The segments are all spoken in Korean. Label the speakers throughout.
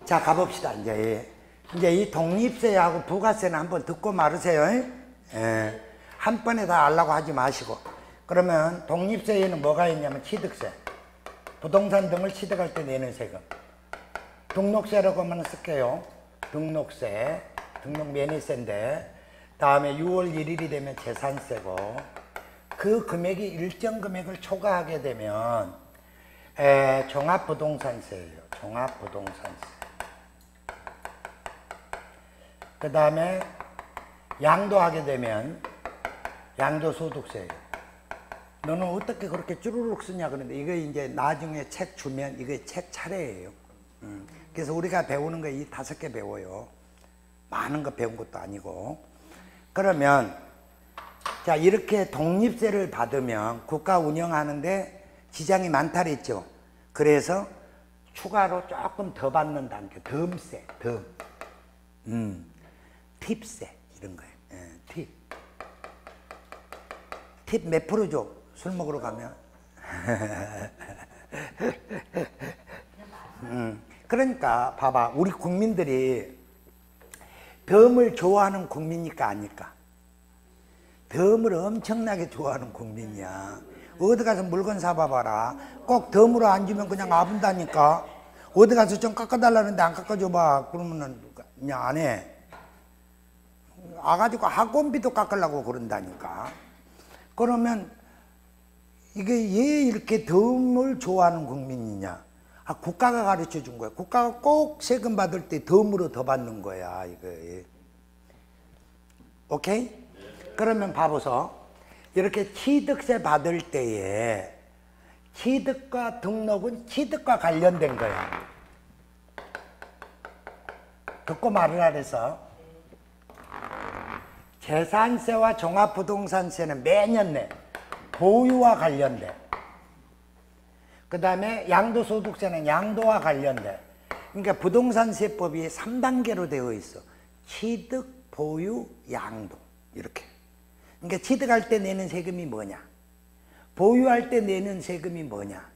Speaker 1: 자, 가봅시다. 이제 이 독립세하고 부가세는 한번 듣고 말으세요. 예. 한 번에 다 알라고 하지 마시고. 그러면 독립세에는 뭐가 있냐면 취득세, 부동산 등을 취득할 때 내는 세금, 등록세라고 하면 쓸게요. 등록세, 등록면허세인데, 다음에 6월 1일이 되면 재산세고, 그 금액이 일정 금액을 초과하게 되면 종합부동산세예요. 종합부동산세. 그 다음에 양도하게 되면 양도소득세예요. 너는 어떻게 그렇게 쭈루룩 쓰냐 그러는데, 이거 이제 나중에 책 주면 이거 책 차례예요. 그래서 우리가 배우는 거 이 5개 배워요. 많은 거 배운 것도 아니고. 그러면 자, 이렇게 독립세를 받으면 국가 운영하는데 지장이 많다 그랬죠. 그래서 추가로 조금 더 받는다는 게 덤세, 덤. 팁세 이런 거예요. 팁. 팁 몇 프로 줘? 술 먹으러 가면. 그러니까 봐봐, 우리 국민들이 덤을 좋아하는 국민이니까 아닐까? 덤을 엄청나게 좋아하는 국민이야. 어디 가서 물건 사봐봐라. 꼭 덤으로 안 주면 그냥 아분다니까. 어디 가서 좀 깎아달라는데 안 깎아줘봐. 그러면은 그냥 안 해. 와가지고 학원비도 깎으려고 그런다니까. 그러면 이게 왜 이렇게 덤을 좋아하는 국민이냐? 아, 국가가 가르쳐 준 거야. 국가가 꼭 세금 받을 때 덤으로 더 받는 거야, 이거. 오케이? 그러면 봐보소. 이렇게 취득세 받을 때에 취득과 등록은 취득과 관련된 거야. 듣고 말을 하래서 재산세와 종합부동산세는 매년 내 보유와 관련돼. 그 다음에 양도소득세는 양도와 관련돼. 그러니까 부동산세법이 3단계로 되어 있어. 취득, 보유, 양도 이렇게. 그러니까 취득할 때 내는 세금이 뭐냐, 보유할 때 내는 세금이 뭐냐,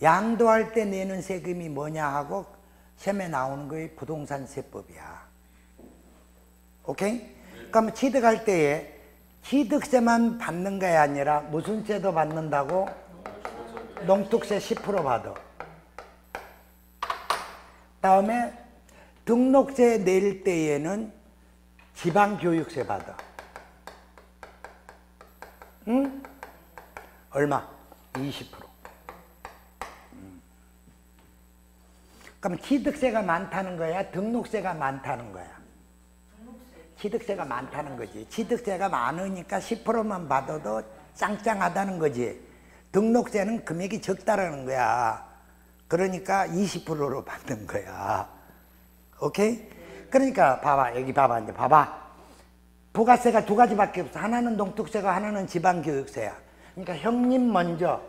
Speaker 1: 양도할 때 내는 세금이 뭐냐 하고 시험에 나오는 거에 부동산세법이야. 오케이? 그럼 취득할 때에 취득세만 받는 게 아니라 무슨 세도 받는다고? 농특세 10% 받아. 다음에 등록세 낼 때에는 지방교육세 받아. 응? 얼마? 20%. 그럼 취득세가 많다는 거야? 등록세가 많다는 거야? 취득세가 많다는 거지. 취득세가 많으니까 10%만 받아도 짱짱하다는 거지. 등록세는 금액이 적다라는 거야. 그러니까 20%로 받는 거야. 오케이? 그러니까 봐봐, 여기 봐봐, 이제 봐봐. 부가세가 두 가지밖에 없어. 하나는 농특세가, 하나는 지방교육세야. 그러니까 형님 먼저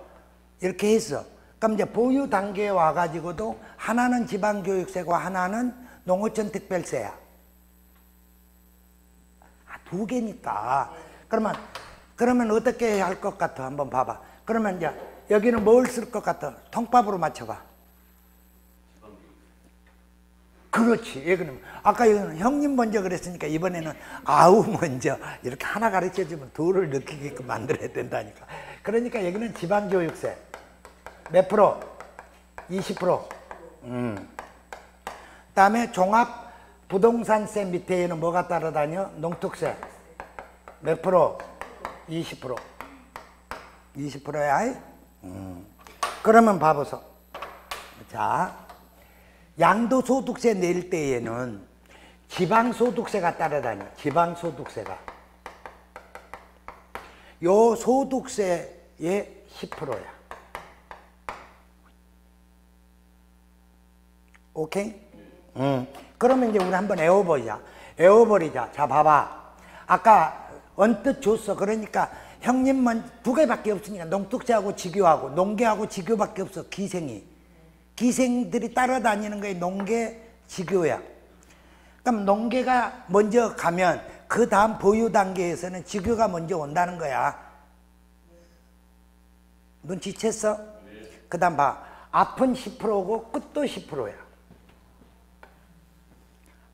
Speaker 1: 이렇게 했어. 그럼 이제 보유 단계에 와가지고도 하나는 지방교육세고 하나는 농어촌 특별세야. 두 개니까. 그러면 어떻게 할 것 같아? 한번 봐봐. 그러면 이제 여기는 뭘 쓸 것 같아? 통밥으로 맞춰봐. 그렇지. 여기는 아까 여기는 형님 먼저 그랬으니까 이번에는 아우 먼저 이렇게 하나 가르쳐주면 둘을 느끼게끔 만들어야 된다니까. 그러니까 여기는 지방교육세 몇 프로? 20%. 다음에 종합부동산세 밑에는 뭐가 따라다녀? 농특세 몇 프로? 20%. 20%야. 그러면 봐보소. 자, 양도소득세 낼 때에는 지방소득세가 따라다녀. 지방소득세가. 요 소득세의 10%야. 오케이? 그러면 이제 우리 한번 외워보자. 외워버리자. 자, 봐봐. 아까 언뜻 줬어. 그러니까 형님만 두 개밖에 없으니까 농특세하고 지교하고 농계하고 지교밖에 없어. 기생들이 따라다니는 거에 농계, 지교야. 그럼 농계가 먼저 가면 그 다음 보유 단계에서는 지교가 먼저 온다는 거야. 눈치챘어? 그 다음 봐. 앞은 10%고 끝도 10%야.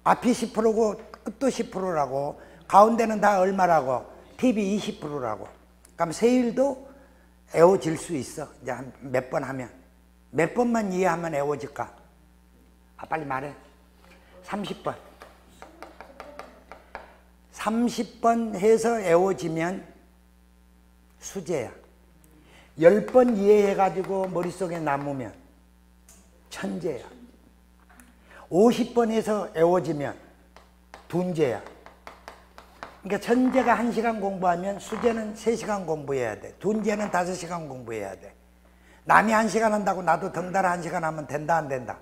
Speaker 1: 앞이 10%고 끝도 10%라고 가운데는 다 얼마라고? TV 20%라고. 그럼 세율도 애워질 수 있어. 이제 몇 번 하면. 몇 번만 이해하면 애워질까? 빨리 말해. 30번. 30번 해서 애워지면 수제야. 10번 이해해가지고 머릿속에 남으면 천재야. 50번 해서 애워지면 둔재야. 그러니까 천재가 1시간 공부하면 수재는 3시간 공부해야 돼. 둔재는 5시간 공부해야 돼. 남이 1시간 한다고 나도 덩달아 1시간 하면 된다, 안 된다?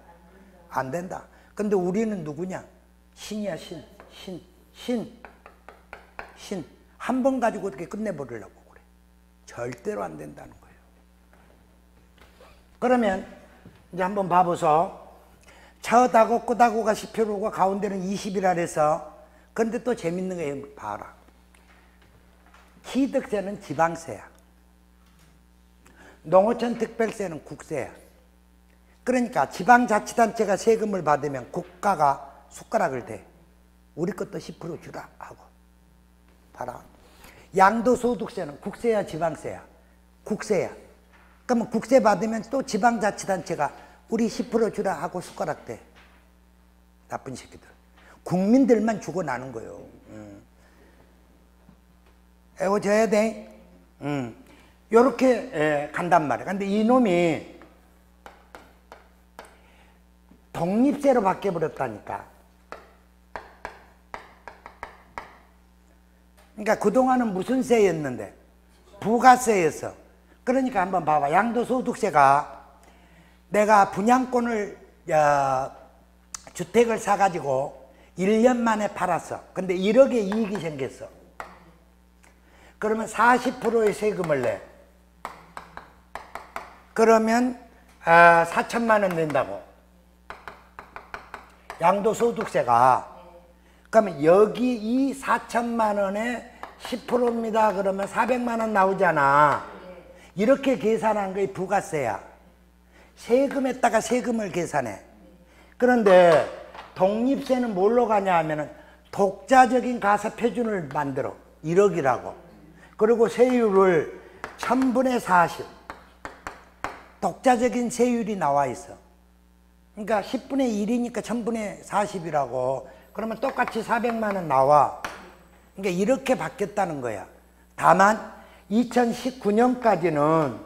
Speaker 1: 안 된다. 근데 우리는 누구냐? 신이야, 신. 한 번 가지고 어떻게 끝내버리려고 그래. 절대로 안 된다는 거예요. 그러면 이제 한번 봐보소. 첫하고 끝하고가 10%고 가운데는 20이라 해서. 근데 또 재밌는 거 봐라. 취득세는 지방세야. 농어촌 특별세는 국세야. 그러니까 지방자치단체가 세금을 받으면 국가가 숟가락을 대. 우리 것도 10% 주라 하고. 봐라. 양도소득세는 국세야 지방세야? 국세야. 그러면 국세 받으면 또 지방자치단체가 우리 10% 주라 하고 숟가락 대. 나쁜 새끼들. 국민들만 죽어나는 거예요. 애워져야 돼. 요렇게 간단 말이야. 근데 이놈이 독립세로 바뀌어버렸다니까. 그러니까 그동안은 무슨 세였는데? 부가세였어. 그러니까 한번 봐봐. 양도소득세가 내가 분양권을 주택을 사가지고 1년 만에 팔았어. 근데 1억의 이익이 생겼어. 그러면 40%의 세금을 내. 그러면 4천만 원 낸다고. 양도소득세가. 그러면 여기 이 4천만 원에 10%입니다. 그러면 400만 원 나오잖아. 이렇게 계산한 게 부가세야. 세금에다가 세금을 계산해. 그런데 독립세는 뭘로 가냐 하면은 독자적인 가사표준을 만들어. 1억이라고. 그리고 세율을 1000분의 40. 독자적인 세율이 나와 있어. 그러니까 10분의 1이니까 1000분의 40이라고. 그러면 똑같이 400만 원 나와. 그러니까 이렇게 바뀌었다는 거야. 다만 2019년까지는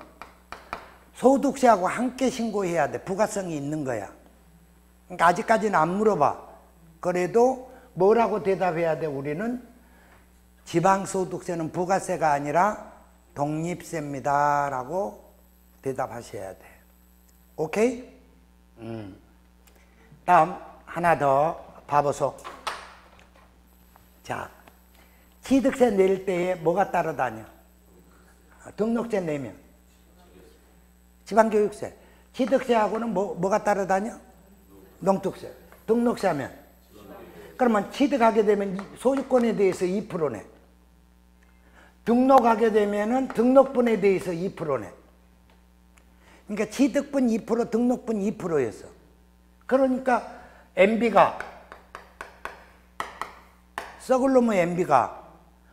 Speaker 1: 소득세하고 함께 신고해야 돼. 부가성이 있는 거야. 그러니까 아직까지는 안 물어봐. 그래도 뭐라고 대답해야 돼? 우리는 지방소득세는 부가세가 아니라 독립세입니다 라고 대답하셔야 돼. 오케이? 다음 하나 더 봐보소. 자, 취득세 낼 때에 뭐가 따라다녀? 등록세 내면 지방교육세. 취득세하고는 뭐가 따라다녀? 농특세. 등록세 하면 그러면 취득하게 되면 소유권에 대해서 2%네. 등록하게 되면은 등록분에 대해서 2%네. 그러니까 취득분 2%, 등록분 2%였어. 그러니까 MB가 썩을 놈의 MB가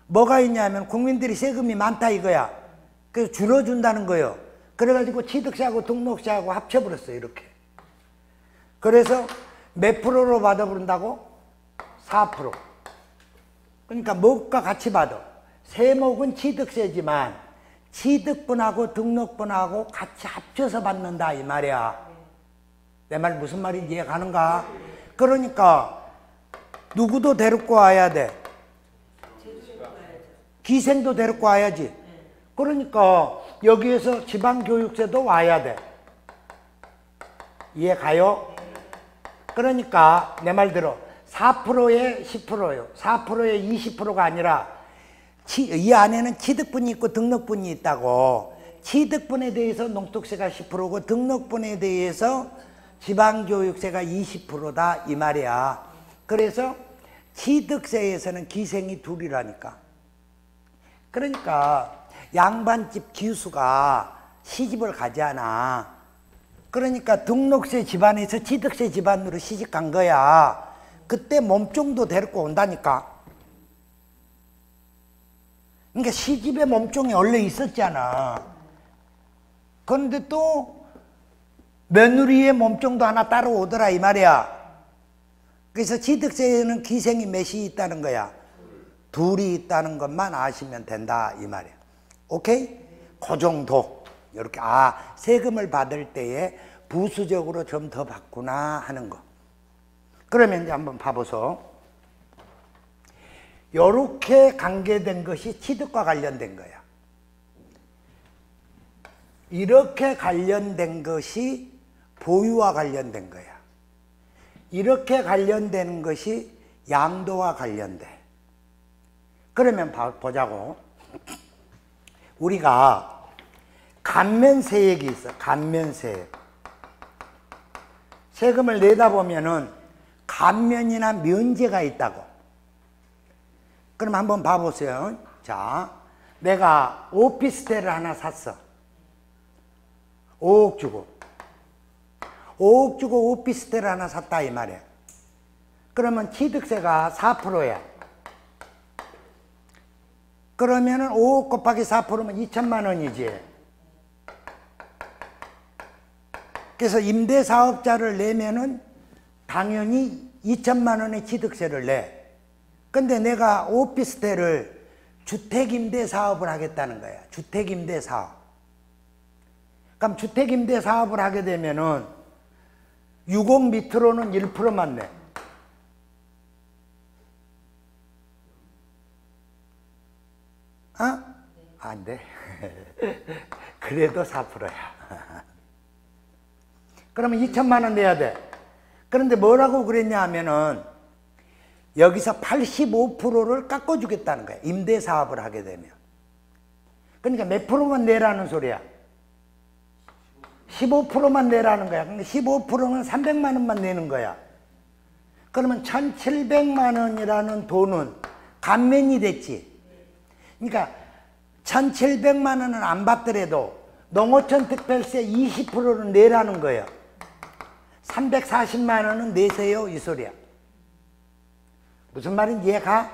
Speaker 1: 뭐가 있냐면 국민들이 세금이 많다 이거야. 그래서 줄여준다는 거예요. 그래가지고 취득세하고 등록세하고 합쳐버렸어요. 이렇게. 그래서 몇 프로로 받아부른다고? 4%. 그러니까 뭐가 같이 받아. 세목은 취득세지만 취득분하고 등록분하고 같이 합쳐서 받는다 이 말이야. 내 말 무슨 말인지 이해가는가? 그러니까 누구도 데리고 와야 돼. 기생도 데리고 와야지. 그러니까 여기에서 지방교육세도 와야 돼. 이해가요? 그러니까 내 말 들어. 4%에 10%예요. 4%에 20%가 아니라 이 안에는 취득분이 있고 등록분이 있다고. 취득분에 대해서 농특세가 10%고 등록분에 대해서 지방교육세가 20%다 이 말이야. 그래서 취득세에서는 기생이 둘이라니까. 그러니까 양반집 기수가 시집을 가잖아. 그러니까 등록세 집안에서 취득세 집안으로 시집 간 거야. 그때 몸종도 데리고 온다니까. 그러니까 시집에 몸종이 원래 있었잖아. 그런데 또 며느리의 몸종도 하나 따라오더라 이 말이야. 그래서 취득세에는 기생이 몇이 있다는 거야? 둘이 있다는 것만 아시면 된다 이 말이야. 오케이? 그 정도. 이렇게 세금을 받을 때에 부수적으로 좀 더 받구나 하는 거. 그러면 이제 한번 봐보소. 요렇게 관계된 것이 취득과 관련된 거야. 이렇게 관련된 것이 보유와 관련된 거야. 이렇게 관련되는 것이 양도와 관련돼. 그러면 보자고. 우리가 감면세액이 있어. 감면세액. 세금을 내다 보면은 감면이나 면제가 있다고. 그럼 한번 봐보세요. 자, 내가 오피스텔을 하나 샀어. 5억 주고. 5억 주고 오피스텔을 하나 샀다 이 말이야. 그러면 취득세가 4%야. 그러면은 5억 곱하기 4%면 2천만 원이지. 그래서 임대사업자를 내면은 당연히 2천만 원의 취득세를 내. 근데 내가 오피스텔을 주택임대사업을 하겠다는 거야. 주택임대사업. 그럼 주택임대사업을 하게 되면은 6억 밑으로는 1%만 내. 안 돼. 그래도 4%야. 그러면 2천만 원 내야 돼. 그런데 뭐라고 그랬냐 하면은 여기서 85%를 깎아주겠다는 거야. 임대사업을 하게 되면. 그러니까 몇 프로만 내라는 소리야? 15%만 내라는 거야. 근데 15%면 300만 원만 내는 거야. 그러면 1,700만 원이라는 돈은 감면이 됐지. 그러니까 1,700만 원은 안 받더라도 농어촌 특별세 20%는 내라는 거예요. 340만 원은 내세요 이 소리야. 무슨 말인지 이해가?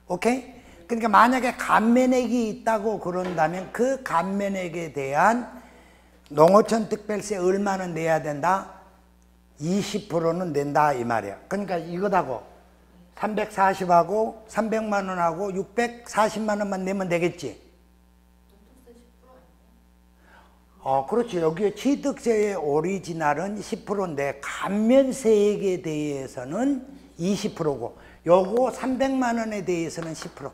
Speaker 1: 오케이? 그러니까 만약에 감면액이 있다고 그런다면 그 감면액에 대한 농어촌 특별세 얼마는 내야 된다? 20%는 낸다 이 말이야. 그러니까 이거다고 340하고 300만 원하고 640만 원만 내면 되겠지. 그렇지. 여기에 취득세의 오리지널은 10%인데 감면세액에 대해서는 20%고 요거 300만 원에 대해서는 10%.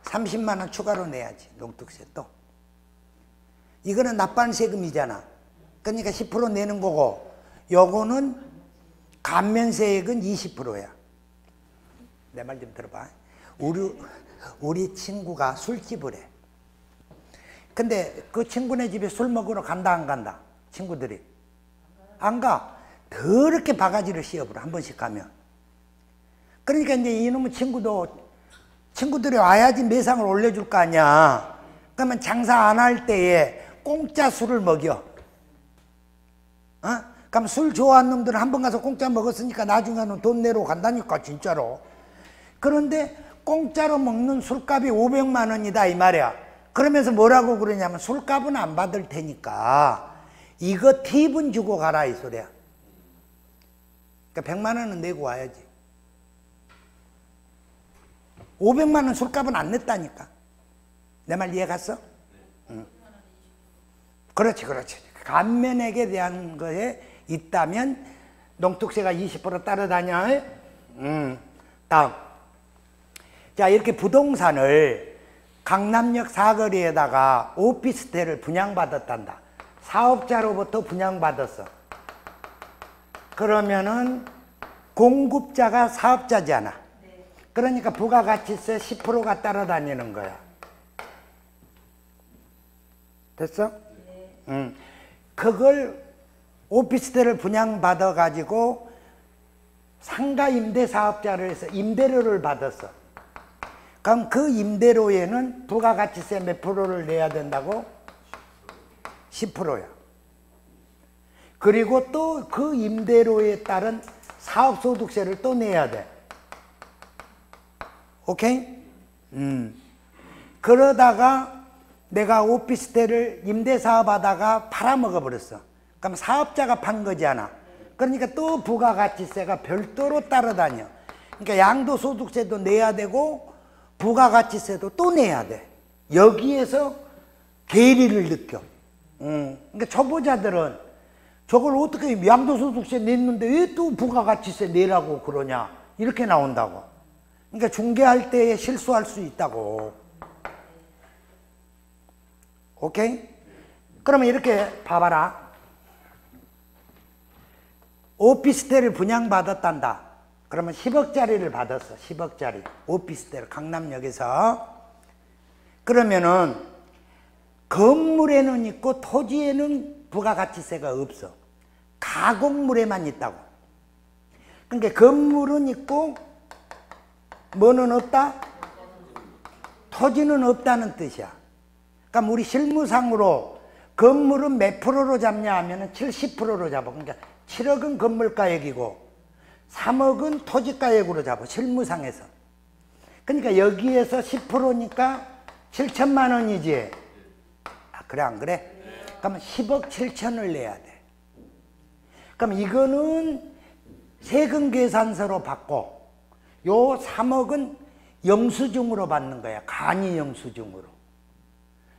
Speaker 1: 30만 원 추가로 내야지. 농특세 또. 이거는 납부한 세금이잖아. 그러니까 10% 내는 거고 요거는 감면세액은 20%야. 내 말 좀 들어봐. 우리 친구가 술집을 해. 근데 그 친구네 집에 술 먹으러 간다 안 간다? 친구들이 안 가. 더럽게 바가지를 씌워버려 한 번씩 가면. 그러니까 이제 이놈의 친구들이 와야지 매상을 올려줄 거 아니야. 그러면 장사 안 할 때에 공짜 술을 먹여. 그럼 술 좋아하는 놈들은 한 번 가서 공짜 먹었으니까 나중에는 돈 내러 간다니까 진짜로. 그런데 공짜로 먹는 술값이 500만 원이다 이 말이야. 그러면서 뭐라고 그러냐면 술값은 안 받을 테니까 이거 팁은 주고 가라 이 소리야. 그러니까 100만 원은 내고 와야지. 500만 원 술값은 안 냈다니까. 내 말 이해 갔어? 응. 그렇지. 감면액에 대한 거에 있다면 농특세가 20% 따라다녀. 다음. 자, 이렇게 부동산을 강남역 사거리에다가 오피스텔을 분양받았단다. 사업자로부터 분양받았어. 그러면은 공급자가 사업자잖아. 그러니까 부가가치세 10%가 따라다니는 거야. 됐어? 그걸 오피스텔을 분양받아 가지고 상가 임대사업자를 해서 임대료를 받았어. 그럼 그 임대료에는 부가가치세 몇 프로를 내야 된다고? 10%야. 그리고 또 그 임대료에 따른 사업소득세를 또 내야 돼. 오케이? 그러다가 내가 오피스텔을 임대사업 하다가 팔아먹어 버렸어. 그럼 사업자가 판 거잖아. 그러니까 또 부가가치세가 별도로 따라다녀. 그러니까 양도소득세도 내야 되고 부가가치세도 또 내야 돼. 여기에서 괴리를 느껴. 그러니까 초보자들은 저걸 어떻게 양도소득세 냈는데 왜 또 부가가치세 내라고 그러냐 이렇게 나온다고. 그러니까 중개할 때에 실수할 수 있다고. 오케이? 그러면 이렇게 봐봐라. 오피스텔을 분양받았단다. 그러면 10억짜리를 받았어. 10억짜리 오피스텔 강남역에서. 그러면은 건물에는 있고 토지에는 부가가치세가 없어. 가공물에만 있다고. 그러니까 건물은 있고 뭐는 없다? 토지는 없다는 뜻이야. 그러니까 우리 실무상으로 건물은 몇 프로로 잡냐 하면 70%로 잡아. 그러니까 7억은 건물가액이고 3억은 토지가액으로 잡아. 실무상에서. 그러니까 여기에서 10%니까 7천만 원이지. 아, 그래 안 그래? 그러면 10억 7천을 내야 돼. 그럼 이거는 세금 계산서로 받고 요 3억은 영수증으로 받는 거야. 간이 영수증으로.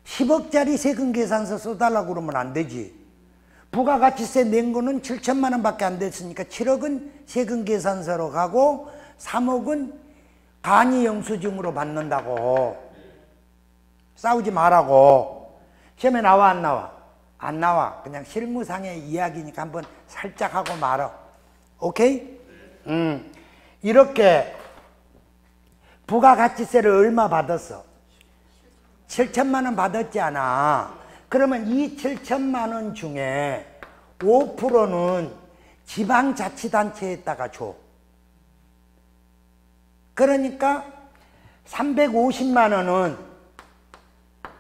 Speaker 1: 10억짜리 세금 계산서 써달라고 그러면 안 되지. 부가가치세 낸 거는 7천만 원밖에 안 됐으니까 7억은 세금 계산서로 가고 3억은 간이 영수증으로 받는다고. 싸우지 말라고. 시험에 나와 안 나와? 안 나와. 그냥 실무상의 이야기니까 한번 살짝 하고 말아. 오케이? 이렇게 부가가치세를 얼마 받았어? 7천만 원 받았지 않아? 그러면 이 7천만 원 중에 5%는 지방자치단체에다가 줘. 그러니까 350만 원은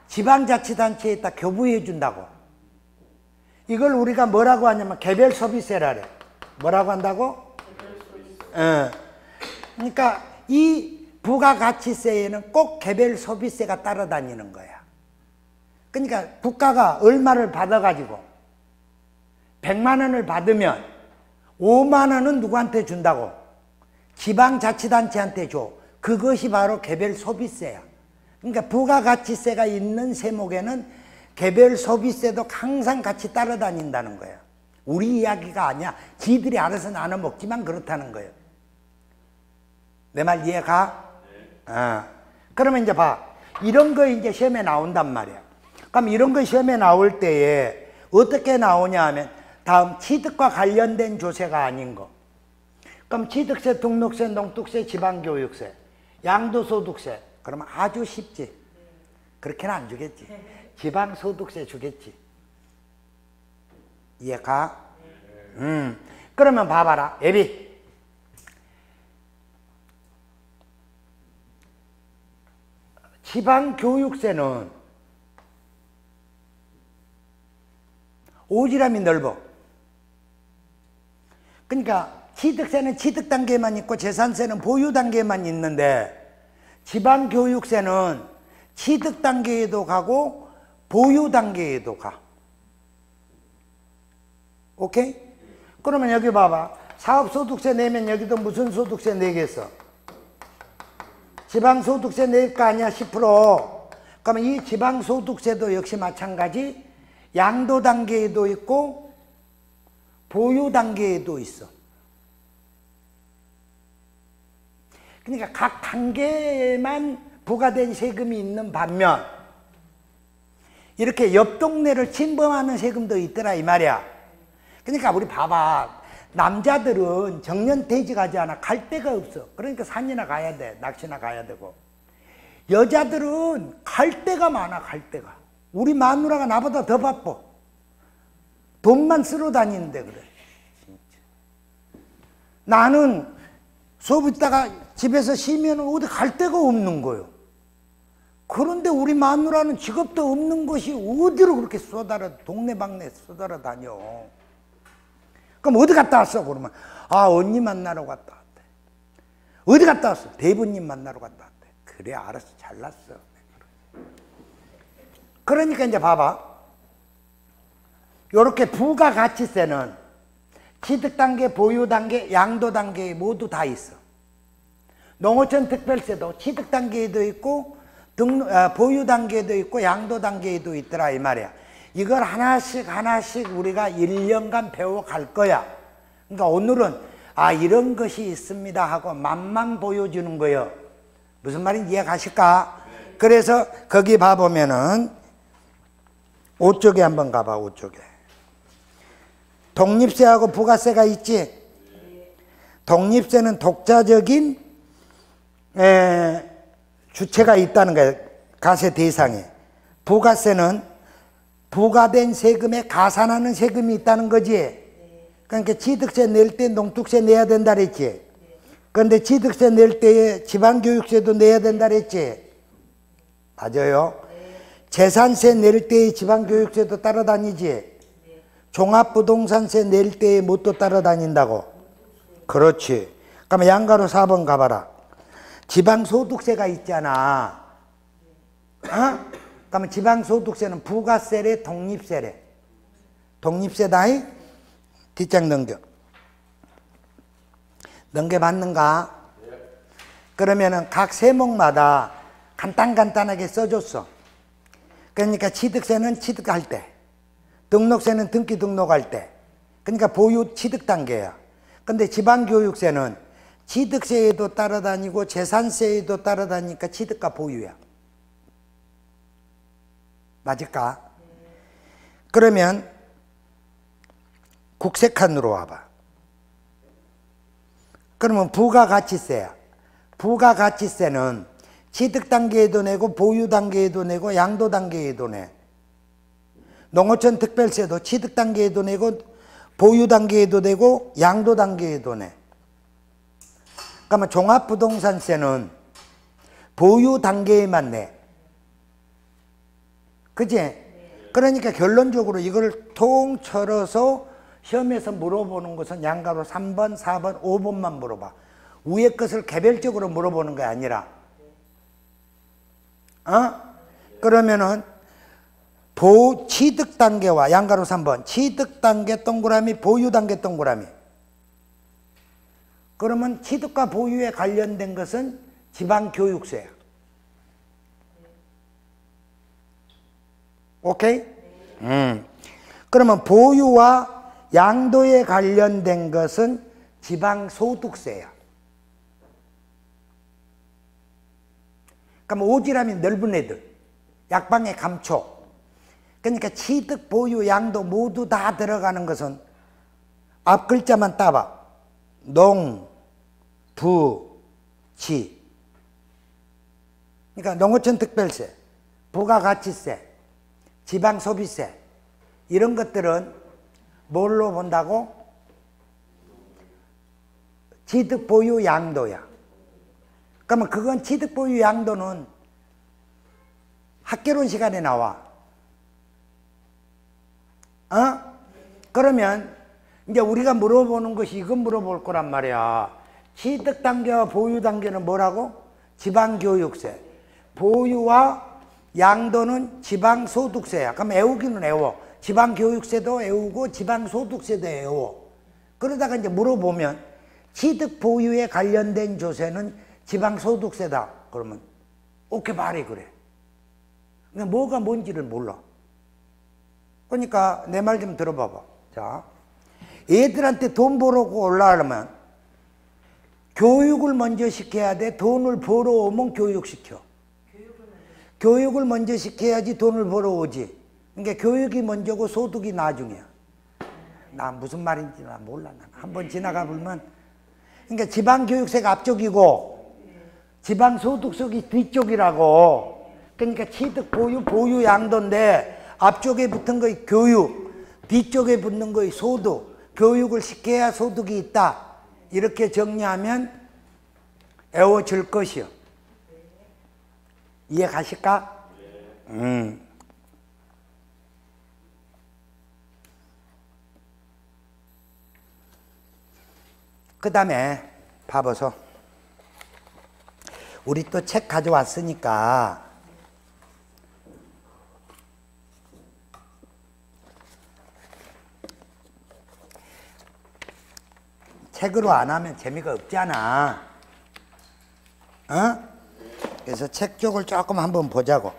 Speaker 1: 지방자치단체에다 교부해 준다고. 이걸 우리가 뭐라고 하냐면 개별소비세라래. 뭐라고 한다고? 그러니까 이 부가가치세에는 꼭 개별소비세가 따라다니는 거야. 그러니까 국가가 얼마를 받아가지고 100만 원을 받으면 5만 원은 누구한테 준다고? 지방자치단체한테 줘. 그것이 바로 개별소비세야. 그러니까 부가가치세가 있는 세목에는 개별소비세도 항상 같이 따라다닌다는 거야. 우리 이야기가 아니야. 지들이 알아서 나눠 먹지만 그렇다는 거예요. 내 말 이해가? 그러면 이제 봐. 이런 거 이제 시험에 나온단 말이야. 그럼 이런 거 시험에 나올 때에 어떻게 나오냐 하면 다음 취득과 관련된 조세가 아닌 거. 그럼 취득세, 등록세, 농특세, 지방교육세, 양도소득세. 그러면 아주 쉽지. 그렇게는 안 주겠지. 지방소득세 주겠지. 이해가? 그러면 봐봐라. 예비. 지방교육세는 오지랖이 넓어. 그러니까 취득세는 취득 단계만 있고 재산세는 보유 단계만 있는데 지방교육세는 취득 단계에도 가고 보유 단계에도 가. 오케이? 그러면 여기 봐봐. 사업소득세 내면 여기도 무슨 소득세 내겠어? 지방소득세 낼 거 아니야, 10%. 그러면 이 지방소득세도 역시 마찬가지 양도 단계에도 있고 보유 단계에도 있어. 그러니까 각 단계에만 부과된 세금이 있는 반면 이렇게 옆 동네를 침범하는 세금도 있더라 이 말이야. 그러니까 우리 봐봐. 남자들은 정년퇴직하지 않아. 갈 데가 없어. 그러니까 산이나 가야 돼. 낚시나 가야 되고. 여자들은 갈 데가 많아. 갈 데가. 우리 마누라가 나보다 더 바빠. 돈만 쓰러 다니는데 그래. 진짜. 나는 수업 있다가 집에서 쉬면 어디 갈 데가 없는 거예요. 그런데 우리 마누라는 직업도 없는 것이 어디로 그렇게 쏟아라 동네방네 쏟아라 다녀. 그럼 어디 갔다 왔어? 그러면 언니 만나러 갔다 왔대. 어디 갔다 왔어? 대부님 만나러 갔다 왔대. 그래, 알았어, 잘났어. 그러니까 이제 봐봐. 요렇게 부가가치세는 취득단계, 보유단계, 양도단계에 모두 다 있어. 농어촌 특별세도 취득단계에도 있고 보유단계에도 있고 양도단계에도 있더라 이 말이야. 이걸 하나씩 우리가 1년간 배워갈 거야. 그러니까 오늘은 이런 것이 있습니다 하고 맛만 보여주는 거예요. 무슨 말인지 이해가실까? 그래서 거기 봐보면은 5쪽에 한번 가봐. 5쪽에 독립세하고 부가세가 있지. 독립세는 독자적인 주체가 있다는 거예요. 가세 대상에. 부가세는 부과된 세금에 가산하는 세금이 있다는 거지. 그러니까 취득세 낼 때 농특세 내야 된다 그랬지. 그런데 취득세 낼 때에 지방교육세도 내야 된다 그랬지. 맞아요. 재산세 낼 때에 지방교육세도 따라다니지. 종합부동산세 낼 때에 뭣도 따라다닌다고. 그렇지. 그러면 양가로 4번 가봐라. 지방소득세가 있잖아. 그러면 지방소득세는 부가세래, 독립세래? 독립세다. 뒷장 넘겨봤는가? 그러면은 각 세목마다 간단하게 써줬어. 그러니까 취득세는 취득할 때, 등록세는 등기 등록할 때, 그러니까 보유 취득 단계야. 근데 지방교육세는 취득세에도 따라다니고 재산세에도 따라다니니까 취득과 보유야. 맞을까? 그러면 국세칸으로 와봐. 그러면 부가가치세야. 부가가치세는 취득 단계에도 내고 보유 단계에도 내고 양도 단계에도 내. 농어촌 특별세도 취득 단계에도 내고 보유 단계에도 내고 양도 단계에도 내. 그러면 종합부동산세는 보유 단계에만 내. 그치? 그러니까 결론적으로 이걸 통틀어서 시험에서 물어보는 것은 양가로 3번, 4번, 5번만 물어봐. 위에 것을 개별적으로 물어보는 게 아니라. 그러면은 취득 단계와 양가로 3번 취득 단계 동그라미, 보유 단계 동그라미. 그러면 취득과 보유에 관련된 것은 지방교육세야. 오케이? 그러면 보유와 양도에 관련된 것은 지방소득세야. 그럼 오지랖이 넓은 애들, 약방의 감초. 그러니까 취득, 보유, 양도 모두 다 들어가는 것은 앞 글자만 따봐. 농, 부, 지. 그러니까 농어촌 특별세, 부가가치세, 지방소비세 이런 것들은 뭘로 본다고? 취득, 보유, 양도야. 그러면 그건 취득, 보유, 양도는 학개론 시간에 나와. 그러면 이제 우리가 물어보는 것이 이건 물어볼 거란 말이야. 취득 단계와 보유 단계는 뭐라고? 지방교육세. 보유와 양도는 지방소득세야. 그럼 애우기는 애워. 지방교육세도 애우고 지방소득세도 애워. 그러다가 이제 물어보면 취득 보유에 관련된 조세는 지방소득세다. 그러면 오케이 말해 그래. 그러니까 뭐가 뭔지를 몰라. 그러니까 내 말 좀 들어봐봐. 자, 애들한테 돈 벌어고 올라가려면 교육을 먼저 시켜야 돼. 돈을 벌어오면 교육시켜. 교육을 먼저 시켜야지 돈을 벌어오지. 그러니까 교육이 먼저고 소득이 나중이야. 나 무슨 말인지 나 몰라. 한번 지나가 보면. 그러니까 지방교육세가 앞쪽이고 지방소득세가 뒤쪽이라고. 그러니까 취득, 보유, 보유, 양도인데 앞쪽에 붙은 거의 교육, 뒤쪽에 붙는 거의 소득. 교육을 시켜야 소득이 있다. 이렇게 정리하면 애워질 것이요. 이해 가실까? 그 다음에 봐보소. 우리 또 책 가져왔으니까 책으로 안 하면 재미가 없잖아. 어? 그래서 책 쪽을 조금 한번 보자고.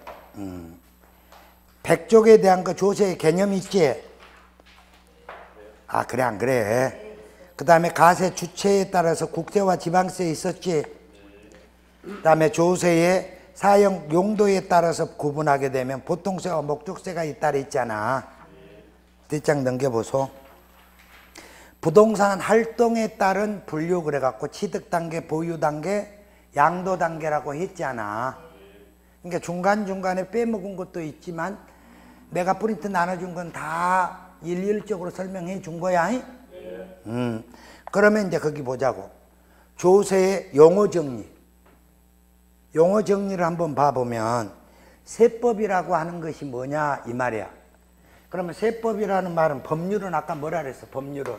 Speaker 1: 백족에 대한 그 조세의 개념 있지? 아, 그래, 안 그래? 그 다음에 가세 주체에 따라서 국세와 지방세 있었지? 그 다음에 조세의 사용 용도에 따라서 구분하게 되면 보통세와 목적세가 있다 그랬잖아. 뒷장 넘겨보소. 부동산 활동에 따른 분류 그래갖고 취득단계, 보유단계, 양도단계라고 했잖아. 그러니까 중간중간에 빼먹은 것도 있지만 내가 프린트 나눠준 건 다 일일적으로 설명해 준 거야. 그러면 이제 거기 보자고. 조세의 용어 정리. 용어 정리를 한번 봐보면 세법이라고 하는 것이 뭐냐 이 말이야. 그러면 세법이라는 말은 법률은 아까 뭐라 그랬어? 법률은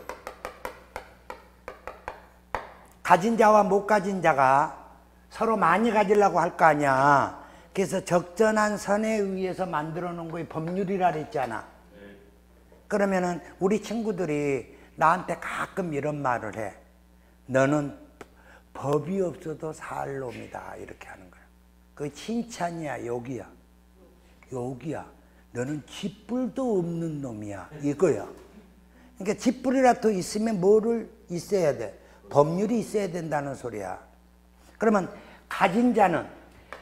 Speaker 1: 가진 자와 못 가진 자가 서로 많이 가지려고 할 거 아니야. 그래서 적절한 선에 의해서 만들어 놓은 거에 법률이라 그랬잖아. 그러면은 우리 친구들이 나한테 가끔 이런 말을 해. 너는 법이 없어도 살 놈이다 이렇게 하는 거야. 그 칭찬이야, 욕이야. 욕이야. 너는 쥐뿔도 없는 놈이야 이거야. 그러니까 쥐뿔이라도 있으면 뭐를 있어야 돼? 법률이 있어야 된다는 소리야. 그러면 가진 자는,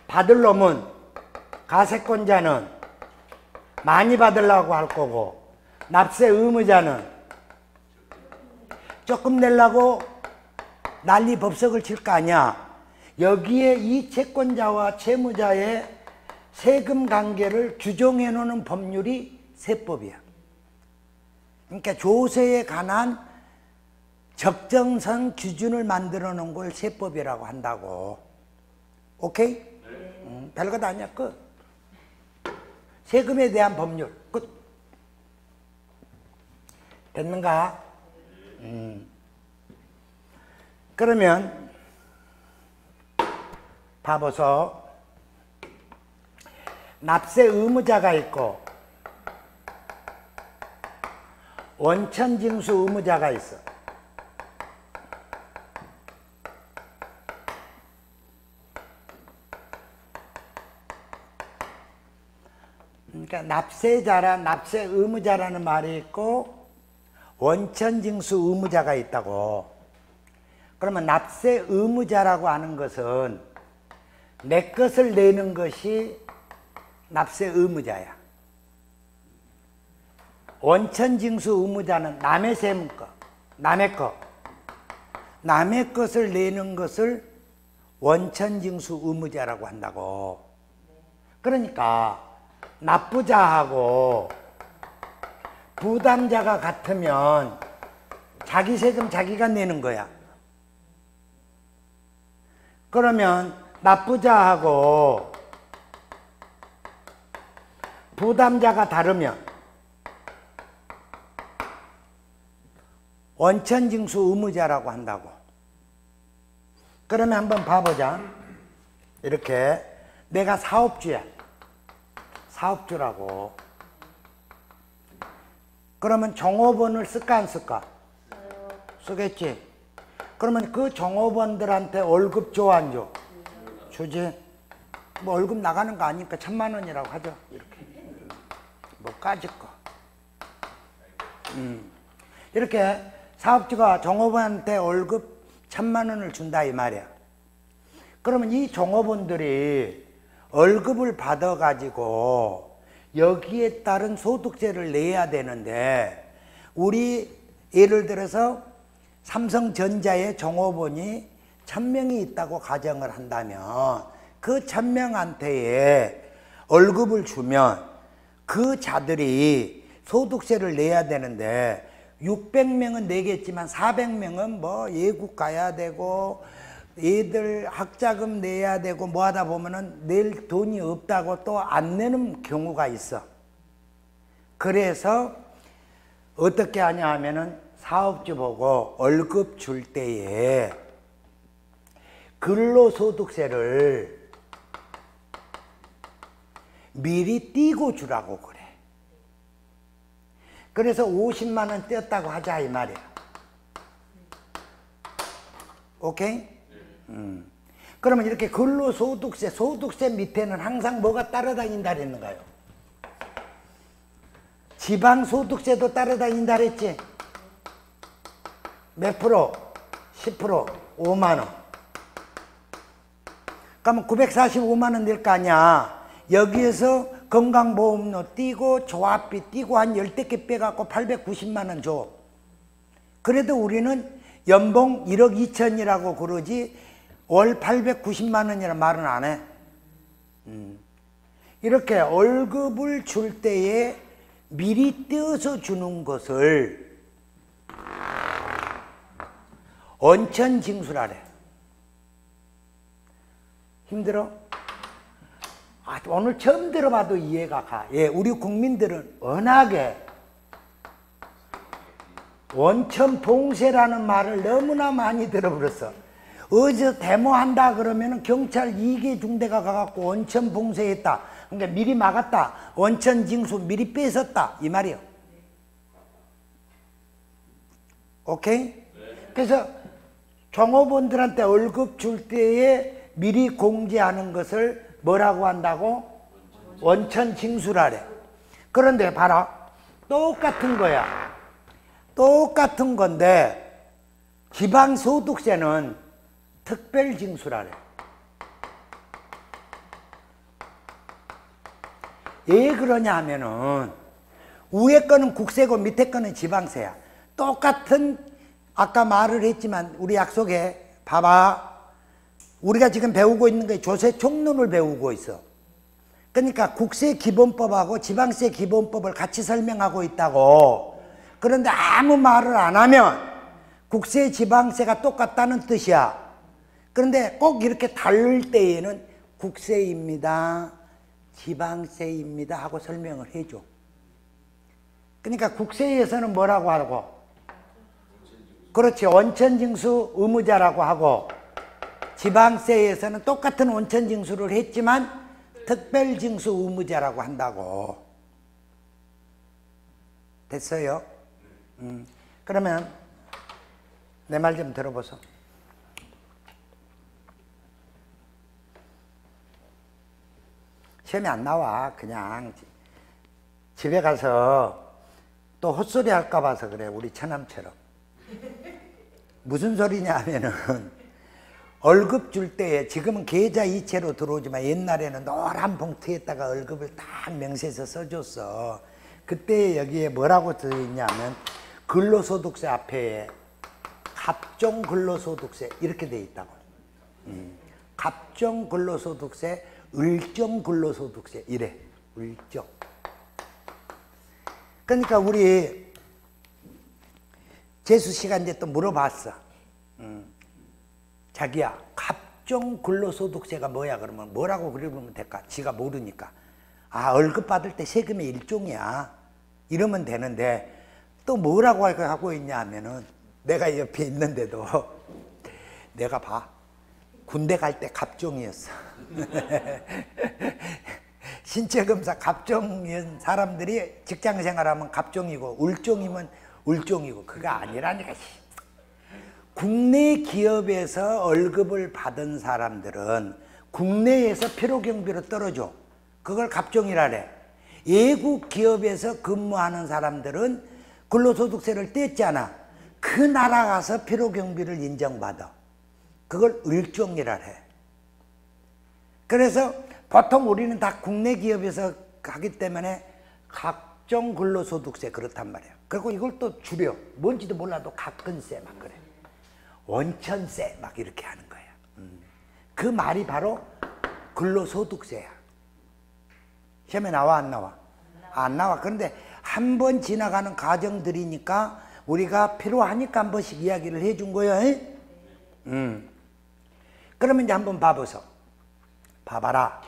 Speaker 1: 받을 놈은, 가세권자는 많이 받으려고 할 거고, 납세 의무자는 조금 내려고 난리 법석을 칠 거 아니야. 여기에 이 채권자와 채무자의 세금 관계를 규정해 놓는 법률이 세법이야. 그러니까 조세에 관한 적정선 기준을 만들어 놓은 걸 세법이라고 한다고. 오케이? 별것 아니야. 끝. 세금에 대한 법률. 끝. 됐는가? 그러면 봐보소. 납세 의무자가 있고 원천징수 의무자가 있어. 그러니까 납세자라 납세 의무자라는 말이 있고 원천징수 의무자가 있다고. 그러면 납세 의무자라고 하는 것은 내 것을 내는 것이 납세 의무자야. 원천징수 의무자는 남의 세무 거, 남의 거, 남의 것을 내는 것을 원천징수 의무자라고 한다고. 그러니까 납부자하고 부담자가 같으면 자기 세금 자기가 내는 거야. 그러면 납부자하고 부담자가 다르면 원천징수 의무자라고 한다고. 그러면 한번 봐보자. 이렇게 내가 사업주야. 사업주라고. 그러면 종업원을 쓸까 안 쓸까? 쓰겠지. 그러면 그 종업원들한테 월급 줘 안 줘? 주지. 뭐 월급 나가는 거 아니니까 1000만 원이라고 하죠. 이렇게. 뭐 까짓 거. 이렇게 사업주가 종업원한테 월급 1000만 원을 준다 이 말이야. 그러면 이 종업원들이 월급을 받아 가지고 여기에 따른 소득세를 내야 되는데, 우리 예를 들어서 삼성전자의 종업원이 1000명이 있다고 가정을 한다면 그 1000명한테 월급을 주면 그 자들이 소득세를 내야 되는데 600명은 내겠지만 400명은 뭐 예국 가야 되고 애들 학자금 내야 되고 뭐 하다 보면은 낼 돈이 없다고 또 안 내는 경우가 있어. 그래서 어떻게 하냐 하면은 사업주 보고 월급 줄 때에 근로소득세를 미리 띄고 주라고 그래. 그래서 50만 원 떼었다고 하자 이 말이야. 오케이? 그러면 이렇게 근로소득세, 소득세 밑에는 항상 뭐가 따라다닌다 그랬는가요? 지방소득세도 따라다닌다 그랬지? 몇 프로? 10%, 5만 원. 그러면 945만 원 낼 거 아니야. 여기에서 건강보험료 띄고 조합비 띄고 한 10개 빼갖고 890만 원 줘. 그래도 우리는 연봉 1억 2천이라고 그러지 월 890만 원이라는 말은 안 해. 이렇게 월급을 줄 때에 미리 떼어서 주는 것을 원천징수라래. 힘들어? 오늘 처음 들어봐도 이해가 가. 예, 우리 국민들은 워낙에 원천봉쇄라는 말을 너무나 많이 들어버렸어. 어디서 데모한다 그러면 경찰 2개 중대가 가갖고 원천봉쇄했다. 그러니까 미리 막았다. 원천징수 미리 뺏었다. 이 말이요. 오케이? 그래서 종업원들한테 월급 줄 때에 미리 공지하는 것을 뭐라고 한다고? 원천징수라래. 그런데 봐라. 똑같은 거야. 똑같은 건데 지방소득세는 특별징수라래. 왜 그러냐 하면은 위에 거는 국세고 밑에 거는 지방세야. 똑같은 아까 말을 했지만 우리 약속에 봐봐. 우리가 지금 배우고 있는 게 조세 총론을 배우고 있어. 그러니까 국세 기본법하고 지방세 기본법을 같이 설명하고 있다고. 그런데 아무 말을 안 하면 국세 지방세가 똑같다는 뜻이야. 그런데 꼭 이렇게 다를 때에는 국세입니다, 지방세입니다 하고 설명을 해줘. 그러니까 국세에서는 뭐라고 하고? 그렇지, 원천징수 의무자라고 하고, 지방세에서는 똑같은 원천징수를 했지만 특별징수 의무자라고 한다고. 됐어요? 그러면 내 말 좀 들어보소. 시험이 안 나와. 그냥 집에 가서 또 헛소리 할까 봐서 그래. 우리 처남처럼. 무슨 소리냐 하면은 월급 줄 때에 지금은 계좌 이체로 들어오지만 옛날에는 노란 봉투에다가 월급을 딱 명세서 써줬어. 그때 여기에 뭐라고 써있냐면 근로소득세 앞에 갑종 근로소득세 이렇게 돼 있다고. 갑종 근로소득세, 을종 근로소득세 이래. 을종. 그러니까 우리 재수 씨가 이제 또 물어봤어. 자기야, 갑종 근로소득세가 뭐야? 그러면 뭐라고 그려보면 될까? 지가 모르니까. 아, 월급 받을 때 세금의 일종이야. 이러면 되는데 또 뭐라고 하고 있냐 하면은 내가 옆에 있는데도 내가 봐. 군대 갈 때 갑종이었어. 신체검사 갑종인 사람들이 직장생활하면 갑종이고 울종이면 울종이고 그거 아니라니까. 국내 기업에서 월급을 받은 사람들은 국내에서 필요경비로 떨어져. 그걸 갑종이라래. 외국 기업에서 근무하는 사람들은 근로소득세를 뗐잖아. 그 나라 가서 필요경비를 인정받아. 그걸 을종이라래. 그래서 보통 우리는 다 국내 기업에서 하기 때문에 각종 근로소득세 그렇단 말이야. 그리고 이걸 또 줄여. 뭔지도 몰라도 가근세 막 그래. 원천세 막 이렇게 하는 거야. 그 말이 바로 근로소득세야. 시험에 나와 안 나와? 안 나와. 그런데 한 번 지나가는 과정들이니까 우리가 필요하니까 한 번씩 이야기를 해준 거야. 그러면 이제 한번 봐보소. 봐봐라.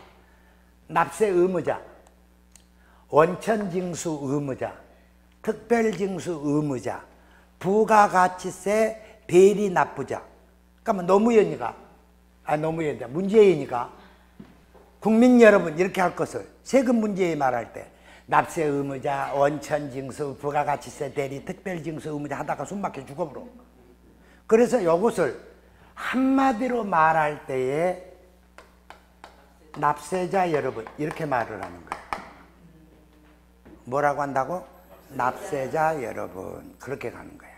Speaker 1: 납세 의무자, 원천징수 의무자, 특별징수 의무자, 부가가치세 대리 납부자. 그러면 노무현이가, 노무현이다. 문재인이가 국민 여러분 이렇게 할 것을 세금 문제에 말할 때 납세 의무자, 원천징수, 부가가치세 대리, 특별징수 의무자 하다가 숨막혀 죽어버려. 그래서 이것을 한마디로 말할 때에 납세자 여러분 이렇게 말을 하는 거예요. 뭐라고 한다고? 납세자 여러분 그렇게 가는 거야.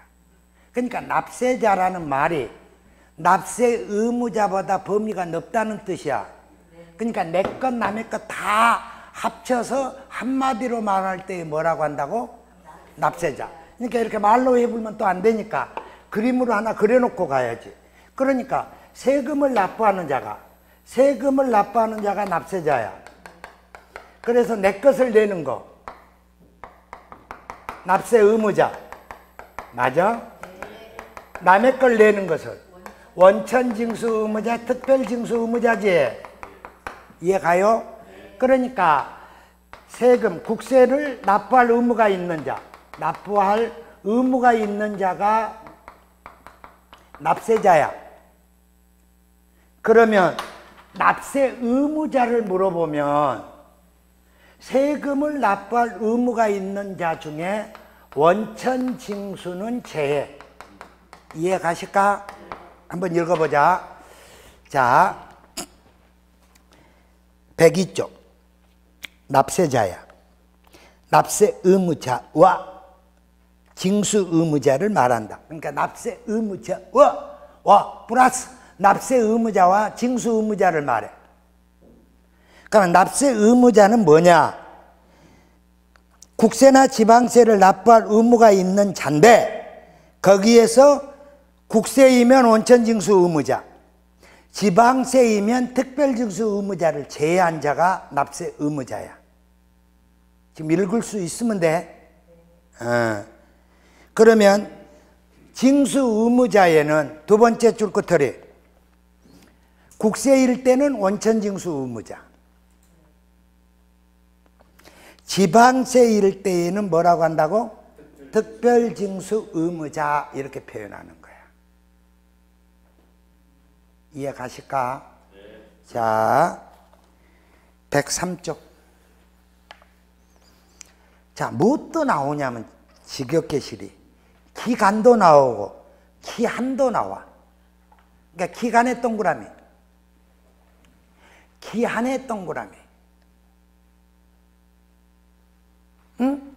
Speaker 1: 그러니까 납세자라는 말이 납세 의무자보다 범위가 넓다는 뜻이야. 그러니까 내 것 남의 것 다 합쳐서 한마디로 말할 때 뭐라고 한다고? 납세자. 그러니까 이렇게 말로 해보면 또 안 되니까 그림으로 하나 그려놓고 가야지. 그러니까 세금을 납부하는 자가 납세자야. 그래서 내 것을 내는 거 납세 의무자 맞아? 남의 걸 내는 것을 원천징수 의무자, 특별징수 의무자지. 이해가요? 그러니까 세금, 국세를 납부할 의무가 있는 자, 납부할 의무가 있는 자가 납세자야. 그러면 납세 의무자를 물어보면 세금을 납부할 의무가 있는 자 중에 원천징수는 제외. 이해 가실까? 한번 읽어보자. 자, 102쪽. 납세자야. 납세 의무자와 징수 의무자를 말한다. 그러니까 납세 의무자와 플러스 납세 의무자와 징수 의무자를 말해. 그러면 납세 의무자는 뭐냐? 국세나 지방세를 납부할 의무가 있는 자인데 거기에서 국세이면 원천징수 의무자, 지방세이면 특별징수 의무자를 제외한 자가 납세 의무자야. 지금 읽을 수 있으면 돼. 그러면 징수 의무자에는 두 번째 줄 끝털이 국세일 때는 원천징수 의무자, 지방세일 때에는 뭐라고 한다고? 특별징수 의무자 이렇게 표현하는 거야. 이해 가실까? 네. 자, 103쪽. 자, 무엇도 나오냐면 직역계실이 기간도 나오고 기한도 나와. 그러니까 기간의 동그라미, 기한의 동그라미. 응?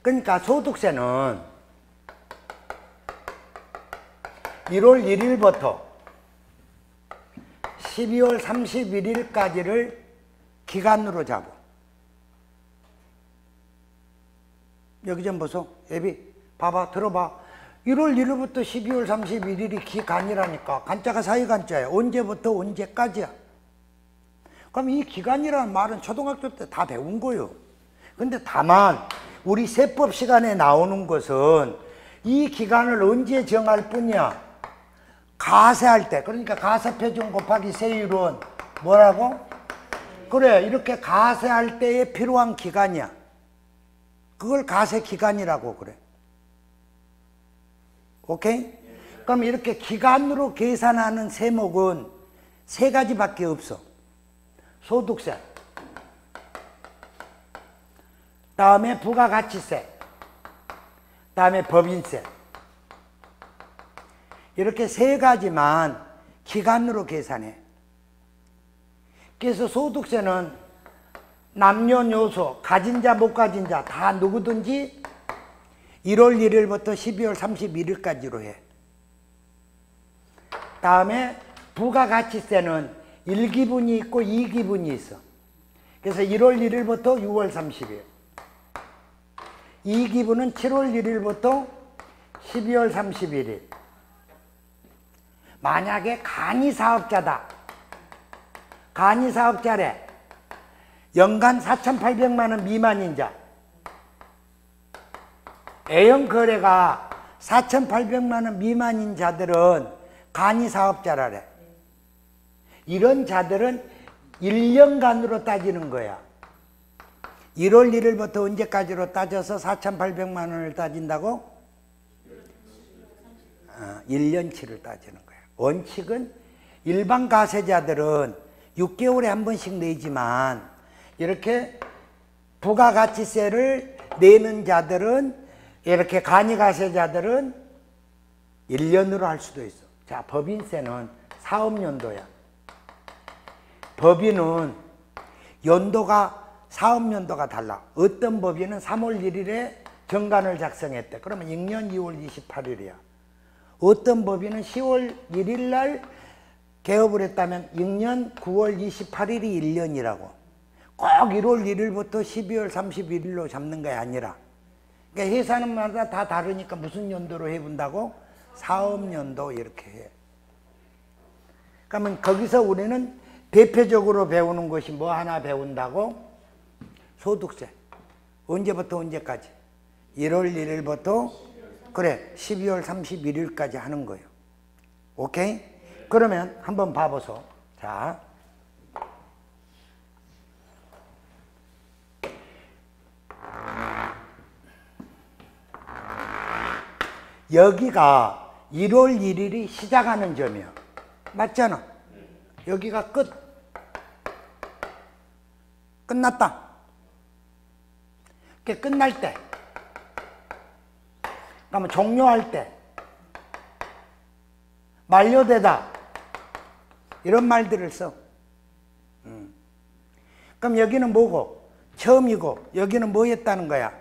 Speaker 1: 그러니까 소득세는 1월 1일부터 12월 31일까지를 기간으로 잡아. 여기 좀 보소. 애비 봐봐, 들어봐. 1월 1일부터 12월 31일이 기간이라니까. 간자가 사이간자야. 언제부터 언제까지야. 그럼 이 기간이라는 말은 초등학교 때 다 배운 거요. 근데 다만 우리 세법 시간에 나오는 것은 이 기간을 언제 정할 뿐이야? 가세할 때. 그러니까 가세표준 곱하기 세율은 뭐라고? 그래, 이렇게 가세할 때에 필요한 기간이야. 그걸 가세 기간이라고 그래. 오케이? 그럼 이렇게 기간으로 계산하는 세목은 세 가지밖에 없어. 소득세, 다음에 부가가치세, 다음에 법인세. 이렇게 세 가지만 기간으로 계산해. 그래서 소득세는 남녀노소, 가진 자, 못 가진 자 다 누구든지 1월 1일부터 12월 31일까지로 해. 다음에 부가가치세는 1기분이 있고 2기분이 있어. 그래서 1월 1일부터 6월 30일. 2기분은 7월 1일부터 12월 31일. 만약에 간이사업자다. 간이사업자래. 연간 4,800만 원 미만인 자. A형 거래가 4,800만 원 미만인 자들은 간이 사업자라래. 이런 자들은 1년간으로 따지는 거야. 1월 1일부터 언제까지로 따져서 4,800만 원을 따진다고? 1년치를 따지는 거야. 원칙은 일반 가세자들은 6개월에 한 번씩 내지만 이렇게 부가가치세를 내는 자들은 이렇게 간이가세자들은 1년으로 할 수도 있어. 자, 법인세는 사업연도야. 법인은 연도가 사업연도가 달라. 어떤 법인은 3월 1일에 정간을 작성했대. 그러면 6년 2월 28일이야. 어떤 법인은 10월 1일 날 개업을 했다면 6년 9월 28일이 1년이라고. 꼭 1월 1일부터 12월 31일로 잡는 게 아니라, 그러니까 회사는마다 다 다르니까 무슨 연도로 해본다고? 사업연도 이렇게 해. 그러면 거기서 우리는 대표적으로 배우는 것이 뭐 하나 배운다고? 소득세. 언제부터 언제까지? 1월 1일부터 그래 12월 31일까지 하는 거예요. 오케이? 그러면 한번 봐보소. 자, 여기가 1월 1일이 시작하는 점이야. 맞잖아. 여기가 끝났다. 그게 끝날 때, 그러면 종료할 때, 만료되다, 이런 말들을 써. 그럼 여기는 뭐고? 처음이고, 여기는 뭐였다는 거야?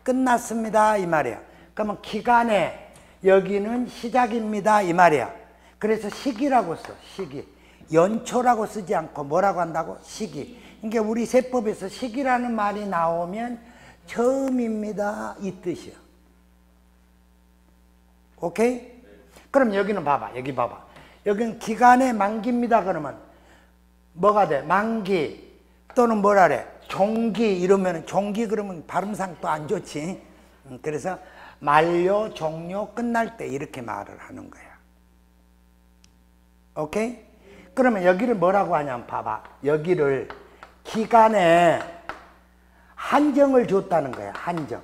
Speaker 1: 끝났습니다, 이 말이야. 그러면 기간에 여기는 시작입니다, 이 말이야. 그래서 시기라고 써, 시기. 연초라고 쓰지 않고 뭐라고 한다고? 시기. 그러니까 우리 세법에서 시기라는 말이 나오면 처음입니다, 이 뜻이야. 오케이? 그럼 여기는 봐봐, 여기 봐봐. 여기는 기간의 만기입니다, 그러면 뭐가 돼? 만기 또는 뭐라래? 종기 이러면, 종기 그러면 발음상 또 안 좋지. 그래서 만료, 종료, 끝날 때 이렇게 말을 하는 거야. 오케이? 그러면 여기를 뭐라고 하냐면 봐봐. 여기를 기간에 한정을 줬다는 거야. 한정.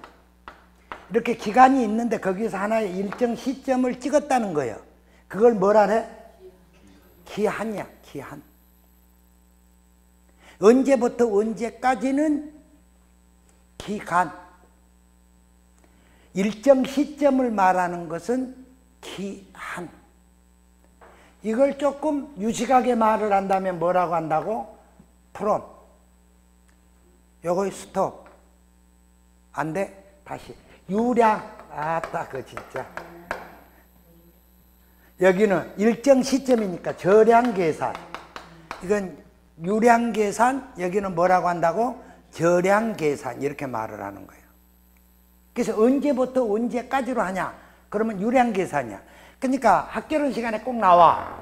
Speaker 1: 이렇게 기간이 있는데 거기서 하나의 일정 시점을 찍었다는 거예요. 그걸 뭐라 해? 기한이야. 기한. 언제부터 언제까지는 기간. 일정 시점을 말하는 것은 기한. 이걸 조금 유식하게 말을 한다면 뭐라고 한다고? 프롬. 요거 스톱. 안 돼? 다시. 유량. 아따, 그 진짜. 여기는 일정 시점이니까 저량 계산. 이건 유량 계산, 여기는 뭐라고 한다고? 저량 계산. 이렇게 말을 하는 거예요. 그래서 언제부터 언제까지로 하냐? 그러면 유량 계산이야. 그러니까 학개론 시간에 꼭 나와.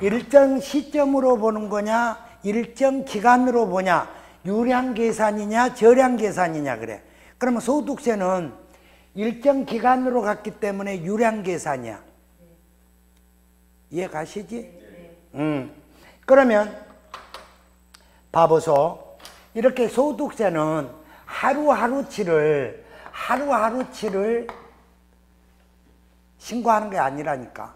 Speaker 1: 일정 시점으로 보는 거냐, 일정 기간으로 보냐, 유량 계산이냐, 저량 계산이냐 그래. 그러면 소득세는 일정 기간으로 갔기 때문에 유량 계산이야. 이해 가시지? 그러면 봐보소. 이렇게 소득세는 하루하루치를 신고하는 게 아니라니까.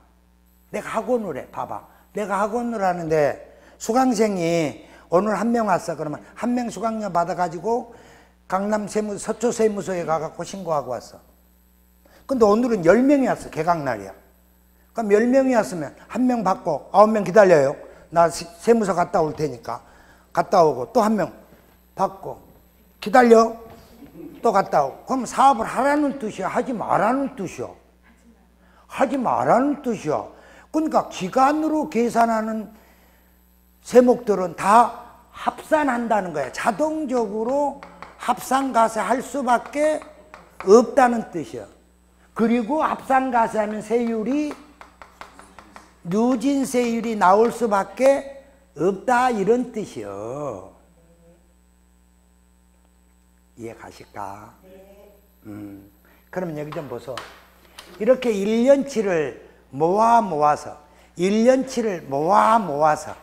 Speaker 1: 내가 학원을 해. 봐봐. 내가 학원을 하는데 수강생이 오늘 한 명 왔어. 그러면 한 명 수강료 받아가지고 강남 서초 세무서에 가갖고 신고하고 왔어. 근데 오늘은 10명이 왔어. 개강날이야. 그럼 10명이 왔으면 한 명 받고 9명 기다려요. 나 세무서 갔다 올 테니까. 갔다 오고 또 한 명 받고 기다려. 또 갔다 오고. 그럼 사업을 하라는 뜻이야? 하지 말라는 뜻이야? 하지 말라는 뜻이야. 그러니까 기간으로 계산하는 세목들은 다 합산한다는 거야. 자동적으로 합산가세 할 수밖에 없다는 뜻이야. 그리고 합산가세하면 세율이 누진세율이 나올 수밖에 없다, 이런 뜻이야. 이해 가실까? 그러면 여기 좀 보소. 이렇게 1년치를 모아서 1년치를 모아서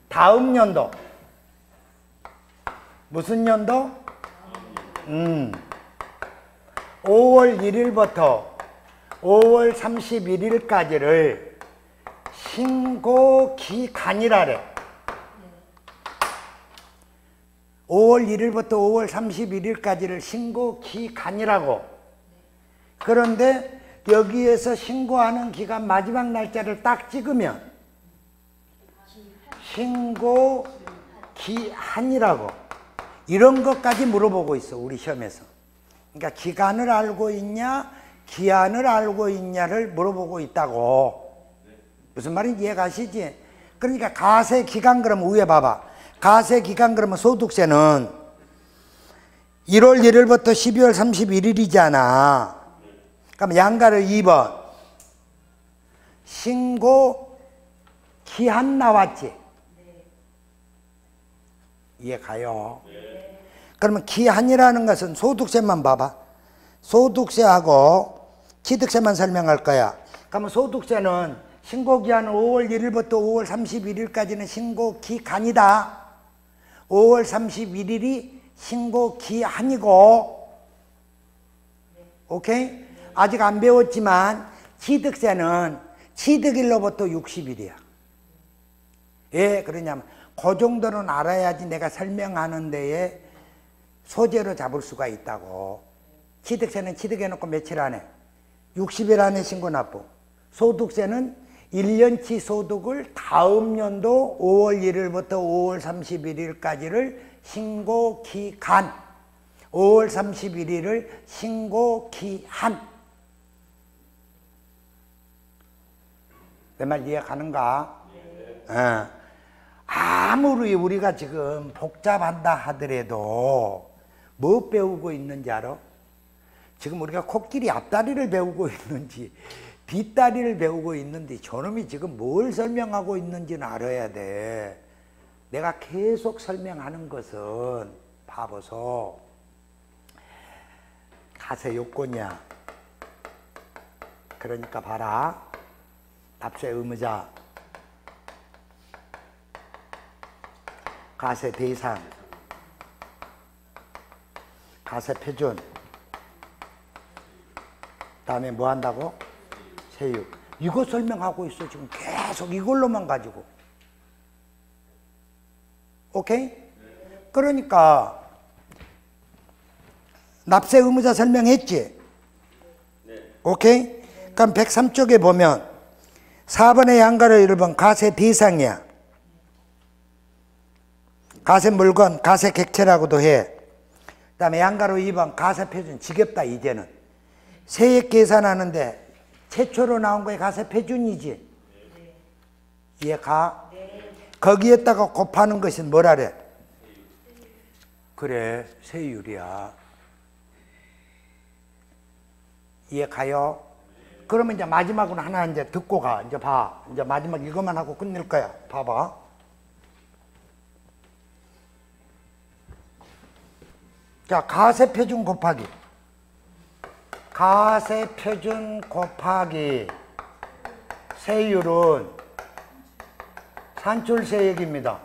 Speaker 1: 다음 연도 무슨 연도? 5월 1일부터 5월 31일까지를 신고기간이라래. 5월 1일부터 5월 31일까지를 신고기간이라고. 그런데 여기에서 신고하는 기간 마지막 날짜를 딱 찍으면 신고기한이라고. 이런 것까지 물어보고 있어, 우리 시험에서. 그러니까 기간을 알고 있냐 기한을 알고 있냐를 물어보고 있다고. 무슨 말인지 이해가시지? 그러니까 가세기간 그러면 위에 봐봐. 가세기간 그러면 소득세는 1월 1일부터 12월 31일이잖아. 그럼 양가를 2번 신고 기한 나왔지? 이해 가요? 그러면 기한이라는 것은 소득세만 봐봐. 소득세하고 취득세만 설명할 거야. 그러면 소득세는 신고기한은 5월 1일부터 5월 31일까지는 신고기간이다. 5월 31일이 신고기한이고, 오케이? 아직 안 배웠지만 취득세는 취득일로부터 60일이야. 왜 그러냐면 그 정도는 알아야지 내가 설명하는 데에 소재로 잡을 수가 있다고. 취득세는 취득해놓고 며칠 안에 60일 안에 신고 납부. 소득세는 1년치 소득을 다음 연도 5월 1일부터 5월 31일까지를 신고기간, 5월 31일을 신고기한. 내 말 이해가는가? 아무리 우리가 지금 복잡한다 하더라도 뭐 배우고 있는지 알아? 지금 우리가 코끼리 앞다리를 배우고 있는지 뒷다리를 배우고 있는지 저놈이 지금 뭘 설명하고 있는지는 알아야 돼. 내가 계속 설명하는 것은 봐보소. 가세 요건이야. 그러니까 봐라. 납세 의무자, 가세 대상, 가세 표준, 다음에 뭐 한다고? 세율. 이거 설명하고 있어. 지금 계속 이걸로만 가지고. 오케이? 그러니까 납세 의무자 설명했지? 오케이? 그럼 103쪽에 보면 4번의 양가로 1번 가세 대상이야. 가세 물건, 가세 객체라고도 해. 그 다음에 양가로 2번 가세 표준. 지겹다 이제는. 세액 계산하는데 최초로 나온 거에 가세 표준이지. 이해가? 거기에다가 곱하는 것이 뭐라래? 그래, 세율이야. 이해가요? 그러면 이제 마지막으로 하나 이제 듣고 가. 이제 봐. 이제 마지막 이것만 하고 끝낼 거야. 봐봐. 자, 가세표준 곱하기. 가세표준 곱하기 세율은 산출세액입니다.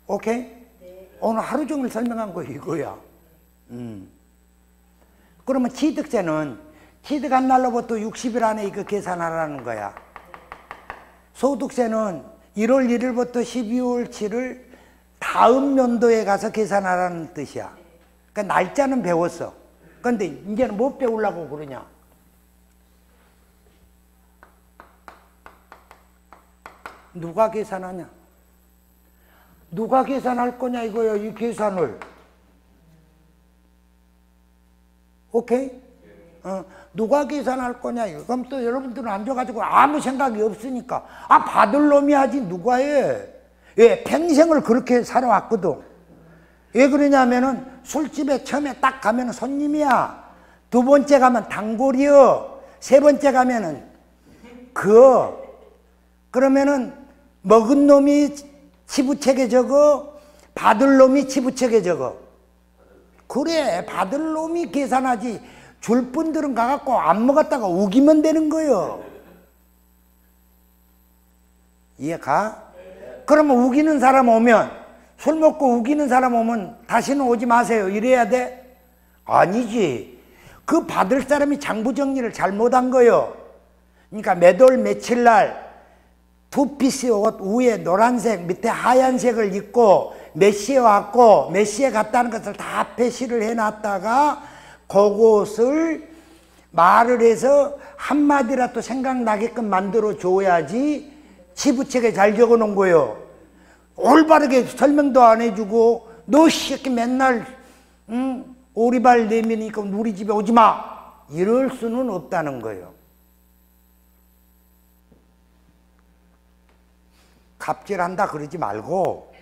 Speaker 1: 오케이? 오늘 하루 종일 설명한 거 이거야. 그러면 취득세는 취득한 날로부터 60일 안에 이거 계산하라는 거야. 소득세는 1월 1일부터 12월 7일 다음 연도에 가서 계산하라는 뜻이야. 그러니까 날짜는 배웠어. 그런데 이제는 못 배우려고 그러냐? 누가 계산하냐? 누가 계산할 거냐 이거야, 이 계산을. 오케이? 누가 계산할 거냐 이거. 그럼 또 여러분들은 앉아가지고 아무 생각이 없으니까 받을 놈이 하지 누가 해. 예, 평생을 그렇게 살아왔거든. 왜 그러냐면은 술집에 처음에 딱 가면은 손님이야. 두 번째 가면 단골이여. 세 번째 가면은 그러면은 먹은 놈이 치부책에 적어, 받을 놈이 치부책에 적어. 그래, 받을 놈이 계산하지. 줄 분들은 가갖고 안 먹었다가 우기면 되는 거요. 이해가? 그러면 우기는 사람 오면, 술 먹고 우기는 사람 오면 다시는 오지 마세요 이래야 돼? 아니지. 그 받을 사람이 장부 정리를 잘못한 거요. 그러니까 매월 며칠 날 투피스 옷 위에 노란색 밑에 하얀색을 입고 몇 시에 왔고 몇 시에 갔다는 것을 다 표시를 해놨다가 그것을 말을 해서 한마디라도 생각나게끔 만들어 줘야지. 지부책에 잘 적어 놓은 거예요. 올바르게 설명도 안 해주고 너 새끼 맨날 오리발 내미니까 우리 집에 오지 마 이럴 수는 없다는 거예요. 갑질한다 그러지 말고.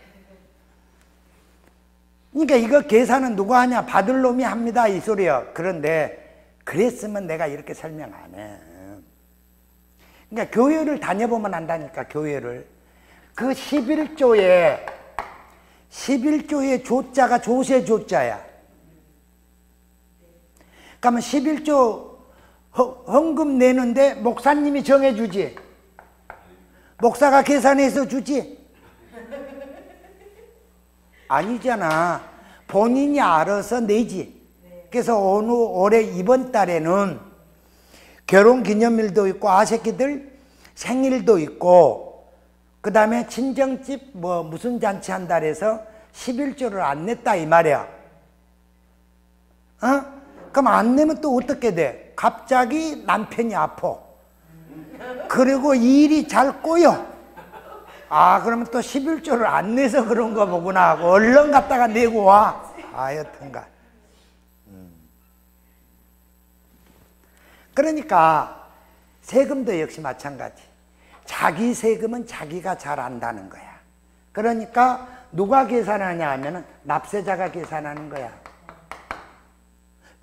Speaker 1: 그러니까 이거 계산은 누가 하냐? 받을 놈이 합니다 이 소리야. 그런데 그랬으면 내가 이렇게 설명 안 해. 그러니까 교회를 다녀보면 안다니까. 교회를 그 11조에 조자가 조세 조자야. 그러면 11조 헌금 내는데 목사님이 정해주지. 목사가 계산해서 주지. 아니잖아. 본인이 알아서 내지. 그래서 올해 이번 달에는 결혼기념일도 있고 아새끼들 생일도 있고 그 다음에 친정집 뭐 무슨 잔치 한다 해서 11조를 안 냈다 이 말이야. 그럼 안 내면 또 어떻게 돼? 갑자기 남편이 아파. 그리고 일이 잘 꼬여. 그러면 또 11조를 안 내서 그런 거 보구나 하고 얼른 갔다가 내고 와. 여튼간. 그러니까 세금도 역시 마찬가지. 자기 세금은 자기가 잘 안다는 거야. 그러니까 누가 계산하냐 하면은 납세자가 계산하는 거야.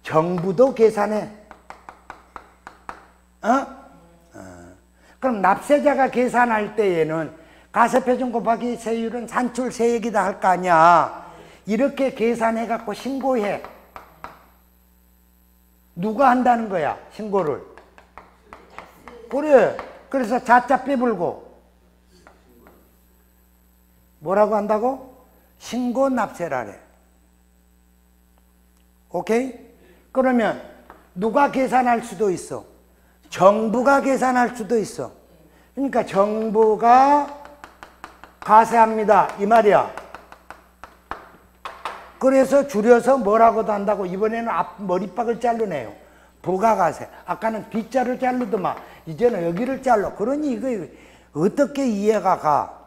Speaker 1: 정부도 계산해. 그럼 납세자가 계산할 때에는 가세표준 곱하기 세율은 산출 세액이다 할 거 아니야. 이렇게 계산해 갖고 신고해. 누가 한다는 거야 신고를? 그래. 그래서 자자 빼불고 뭐라고 한다고? 신고 납세라래. 오케이? 그러면 누가 계산할 수도 있어? 정부가 계산할 수도 있어. 그러니까 정부가 가세합니다 이 말이야. 그래서 줄여서 뭐라고도 한다고. 이번에는 앞 머리박을 자르네요. 부가가세. 아까는 뒷자를 자르더만 이제는 여기를 잘라. 그러니 이거 어떻게 이해가 가?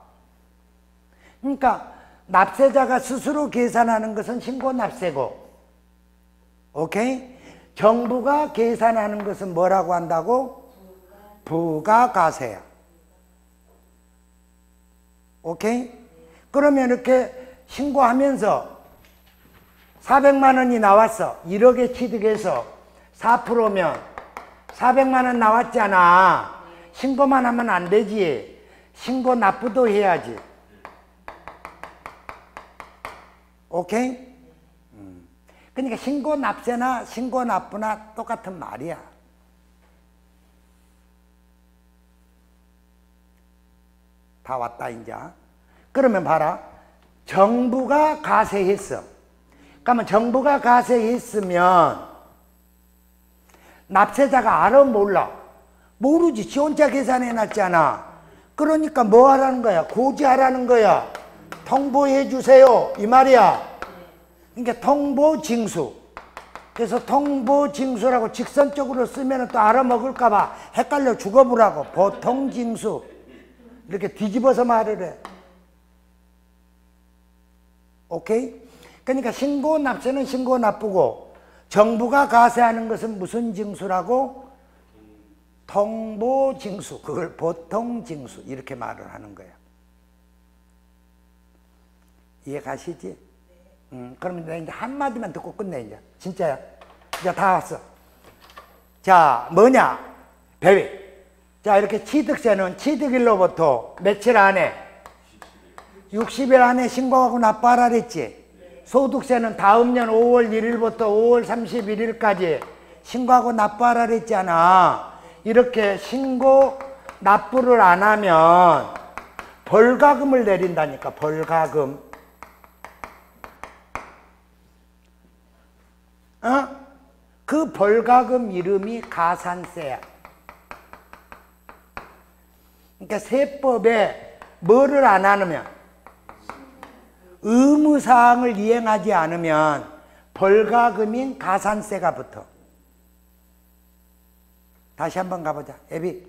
Speaker 1: 그러니까 납세자가 스스로 계산하는 것은 신고납세고, 오케이? 정부가 계산하는 것은 뭐라고 한다고? 부가가세야. 오케이? 그러면 이렇게 신고하면서 400만 원이 나왔어. 1억에 취득해서 4%면 400만 원 나왔잖아. 신고만 하면 안 되지. 신고 납부도 해야지. 오케이? 그러니까 신고 납세나 신고 납부나 똑같은 말이야. 다 왔다 이제. 그러면 봐라. 정부가 가세했어. 그러면 정부가 가세했으면 납세자가 알아 몰라? 모르지. 지 혼자 계산해놨잖아. 그러니까 뭐 하라는 거야? 고지하라는 거야. 통보해 주세요 이 말이야. 그러니까 통보징수. 그래서 통보징수라고 직선적으로 쓰면 또 알아먹을까 봐 헷갈려 죽어보라고. 보통징수 이렇게 뒤집어서 말을 해. 오케이? 그러니까 신고납세는 신고납부고, 정부가 가세하는 것은 무슨 징수라고? 통보징수. 그걸 보통징수 이렇게 말을 하는 거야. 이해 가시지? 그러면 내가 이제 한마디만 듣고 끝내 이제. 진짜야. 이제 다 왔어. 자, 뭐냐? 배위. 자, 이렇게 취득세는 취득일로부터 며칠 안에? 60일 안에 신고하고 납부하라 그랬지? 소득세는 다음 년 5월 1일부터 5월 31일까지 신고하고 납부하라 그랬잖아. 이렇게 신고 납부를 안 하면 벌가금을 내린다니까. 벌가금. 그 벌가금 이름이 가산세야. 그러니까 세법에 뭐를 안 하면, 의무사항을 이행하지 않으면 벌가금인 가산세가 붙어. 다시 한번 가보자. 애비,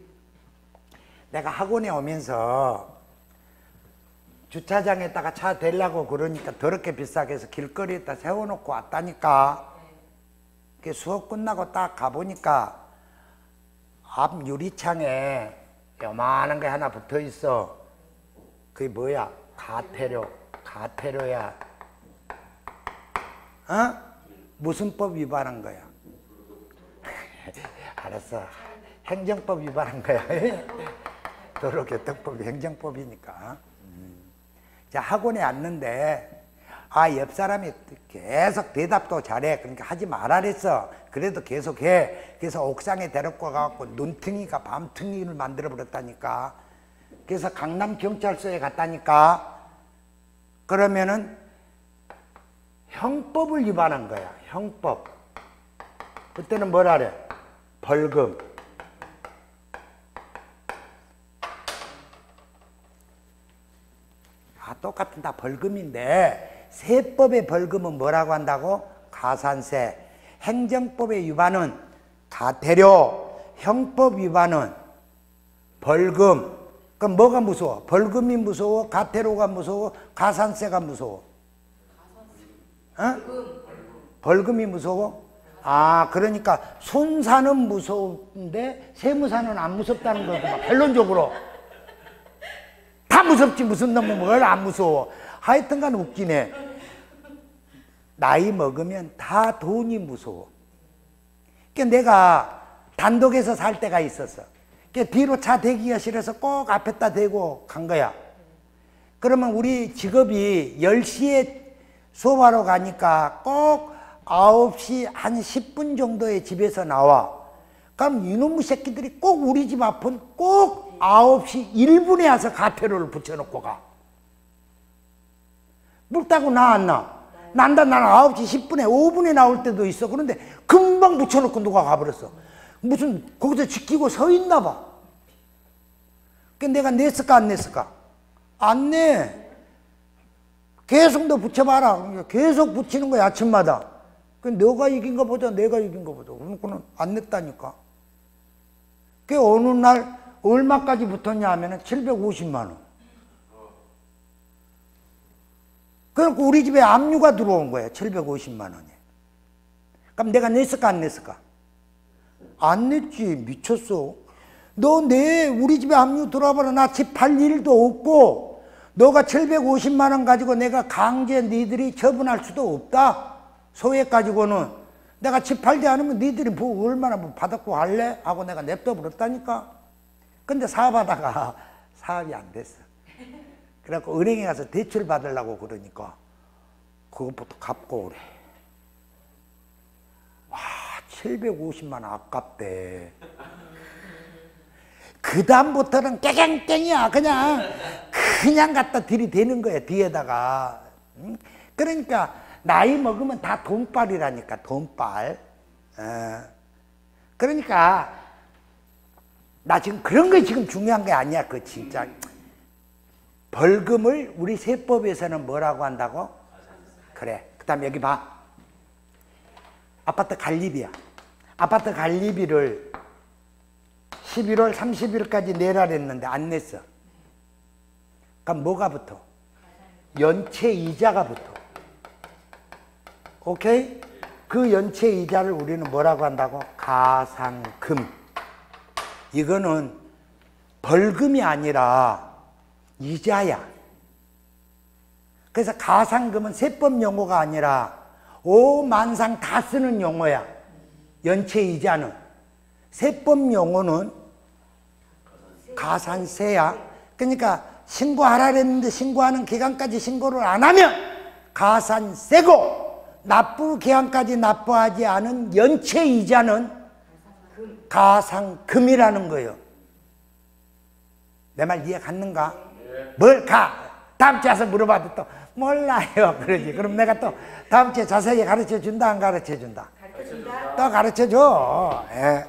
Speaker 1: 내가 학원에 오면서 주차장에다가 차 대려고 그러니까 더럽게 비싸게 해서 길거리에다 세워놓고 왔다니까. 수업 끝나고 딱 가보니까 앞 유리창에 요만한 게 하나 붙어 있어. 그게 뭐야? 가태료. 가태료야. 무슨 법 위반한 거야? 알았어. 행정법 위반한 거야. 도로교통법이 행정법이니까. 자, 학원에 왔는데 옆 사람이 계속 대답도 잘해. 그러니까 하지 말아 그랬어. 그래도 계속 해. 그래서 옥상에 데리고 가갖고 눈탱이가 밤탱이를 만들어 버렸다니까. 그래서 강남경찰서에 갔다니까. 그러면은 형법을 위반한 거야. 형법. 그때는 뭐라 그래? 벌금. 똑같은 다 벌금인데 세법의 벌금은 뭐라고 한다고? 가산세. 행정법의 위반은 가태료. 형법 위반은 벌금. 그럼 뭐가 무서워? 벌금이 무서워? 가태료가 무서워? 가산세가 무서워? 벌금이 무서워? 그러니까 손사는 무서운데 세무사는 안 무섭다는 거구나. 결론적으로 다 무섭지. 무슨 놈은 뭘 안 무서워. 하여튼간 웃기네. 나이 먹으면 다 돈이 무서워. 그러니까 내가 단독에서 살 때가 있었어. 그러니까 뒤로 차 대기가 싫어서 꼭 앞에다 대고 간 거야. 그러면 우리 직업이 10시에 수업하러 가니까 꼭 9시 한 10분 정도에 집에서 나와. 그럼 이놈의 새끼들이 꼭 우리 집 앞은 꼭 9시 1분에 와서 가태료를 붙여놓고 가. 물 따고 나 안 나? 난다. 나는 9시 10분에 5분에 나올 때도 있어. 그런데 금방 붙여놓고 누가 가버렸어. 무슨 거기서 지키고 서 있나 봐. 그 내가 냈을까 안 냈을까? 안 내. 계속 너 붙여봐라. 계속 붙이는 거야 아침마다. 그 너가 이긴 거 보자. 내가 이긴 거 보자. 그러고는 안 냈다니까. 그 어느 날 얼마까지 붙었냐 하면은 750만 원. 그래갖고 우리 집에 압류가 들어온 거야. 750만 원에. 그럼 내가 냈을까 안 냈을까? 안 냈지. 미쳤어. 너 우리 집에 압류 들어와봐라. 나 집 팔 일도 없고 너가 750만 원 가지고 내가 강제 니들이 처분할 수도 없다. 소액 가지고는. 내가 집 팔지 않으면 니들이 뭐 얼마나 뭐 받았고 할래? 하고 내가 냅둬 버렸다니까. 근데 사업하다가 사업이 안 됐어. 그래갖고 은행에 가서 대출 받으려고 그러니까 그것부터 갚고 오래. 와, 750만 원 아깝대. 그 다음부터는 깨갱땡이야. 그냥 갖다 들이대는 거야 뒤에다가. 그러니까 나이 먹으면 다 돈빨이라니까. 돈빨. 그러니까 나 지금 그런 게 지금 중요한 게 아니야. 그 진짜 벌금을 우리 세법에서는 뭐라고 한다고? 그래. 그 다음에 여기 봐. 아파트 관리비야. 아파트 관리비를 11월 30일까지 내라 그랬는데 안 냈어. 그럼 뭐가 붙어? 연체 이자가 붙어. 오케이? 그 연체 이자를 우리는 뭐라고 한다고? 가상금. 이거는 벌금이 아니라 이자야. 그래서 가상금은 세법 용어가 아니라 오만상 다 쓰는 용어야. 연체 이자는. 세법 용어는 가산세야. 그러니까 신고하라 그랬는데 신고하는 기간까지 신고를 안 하면 가산세고 납부 기한까지 납부하지 않은 연체 이자는 가산금이라는 거예요. 내 말 이해 갔는가? 뭘 가? 다음 주에 와서 물어봐도 또 몰라요 그러지. 그럼 내가 또 다음 주에 자세히 가르쳐 준다 안 가르쳐 준다? 또 가르쳐 줘. 예.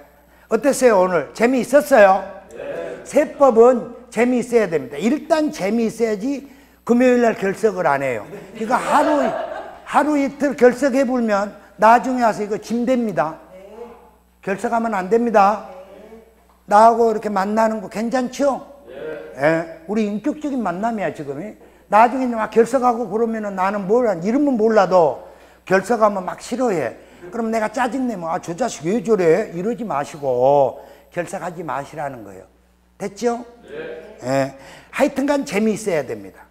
Speaker 1: 어땠어요 오늘? 재미있었어요? 세법은 재미있어야 됩니다. 일단 재미있어야지 금요일날 결석을 안 해요. 이거 하루 이틀 결석해 보면 나중에 와서 이거 짐됩니다. 결석하면 안 됩니다. 나하고 이렇게 만나는 거 괜찮죠? 예. 우리 인격적인 만남이야 지금. 나중에 막 결석하고 그러면은 나는 이름은 몰라도 결석하면 막 싫어해. 그럼 내가 짜증내면 아, 저 자식 왜 저래? 이러지 마시고 결석하지 마시라는 거예요. 됐죠? 예. 하여튼간 재미있어야 됩니다.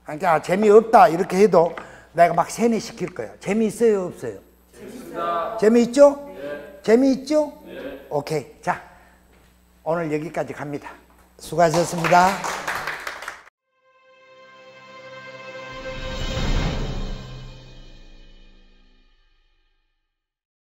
Speaker 1: 그러니까 재미없다 이렇게 해도 내가 막 세뇌시킬 거예요. 재미있어요 없어요? 재미있습니다. 재미있죠? 재미있죠? 오케이. 자, 오늘 여기까지 갑니다. 수고하셨습니다.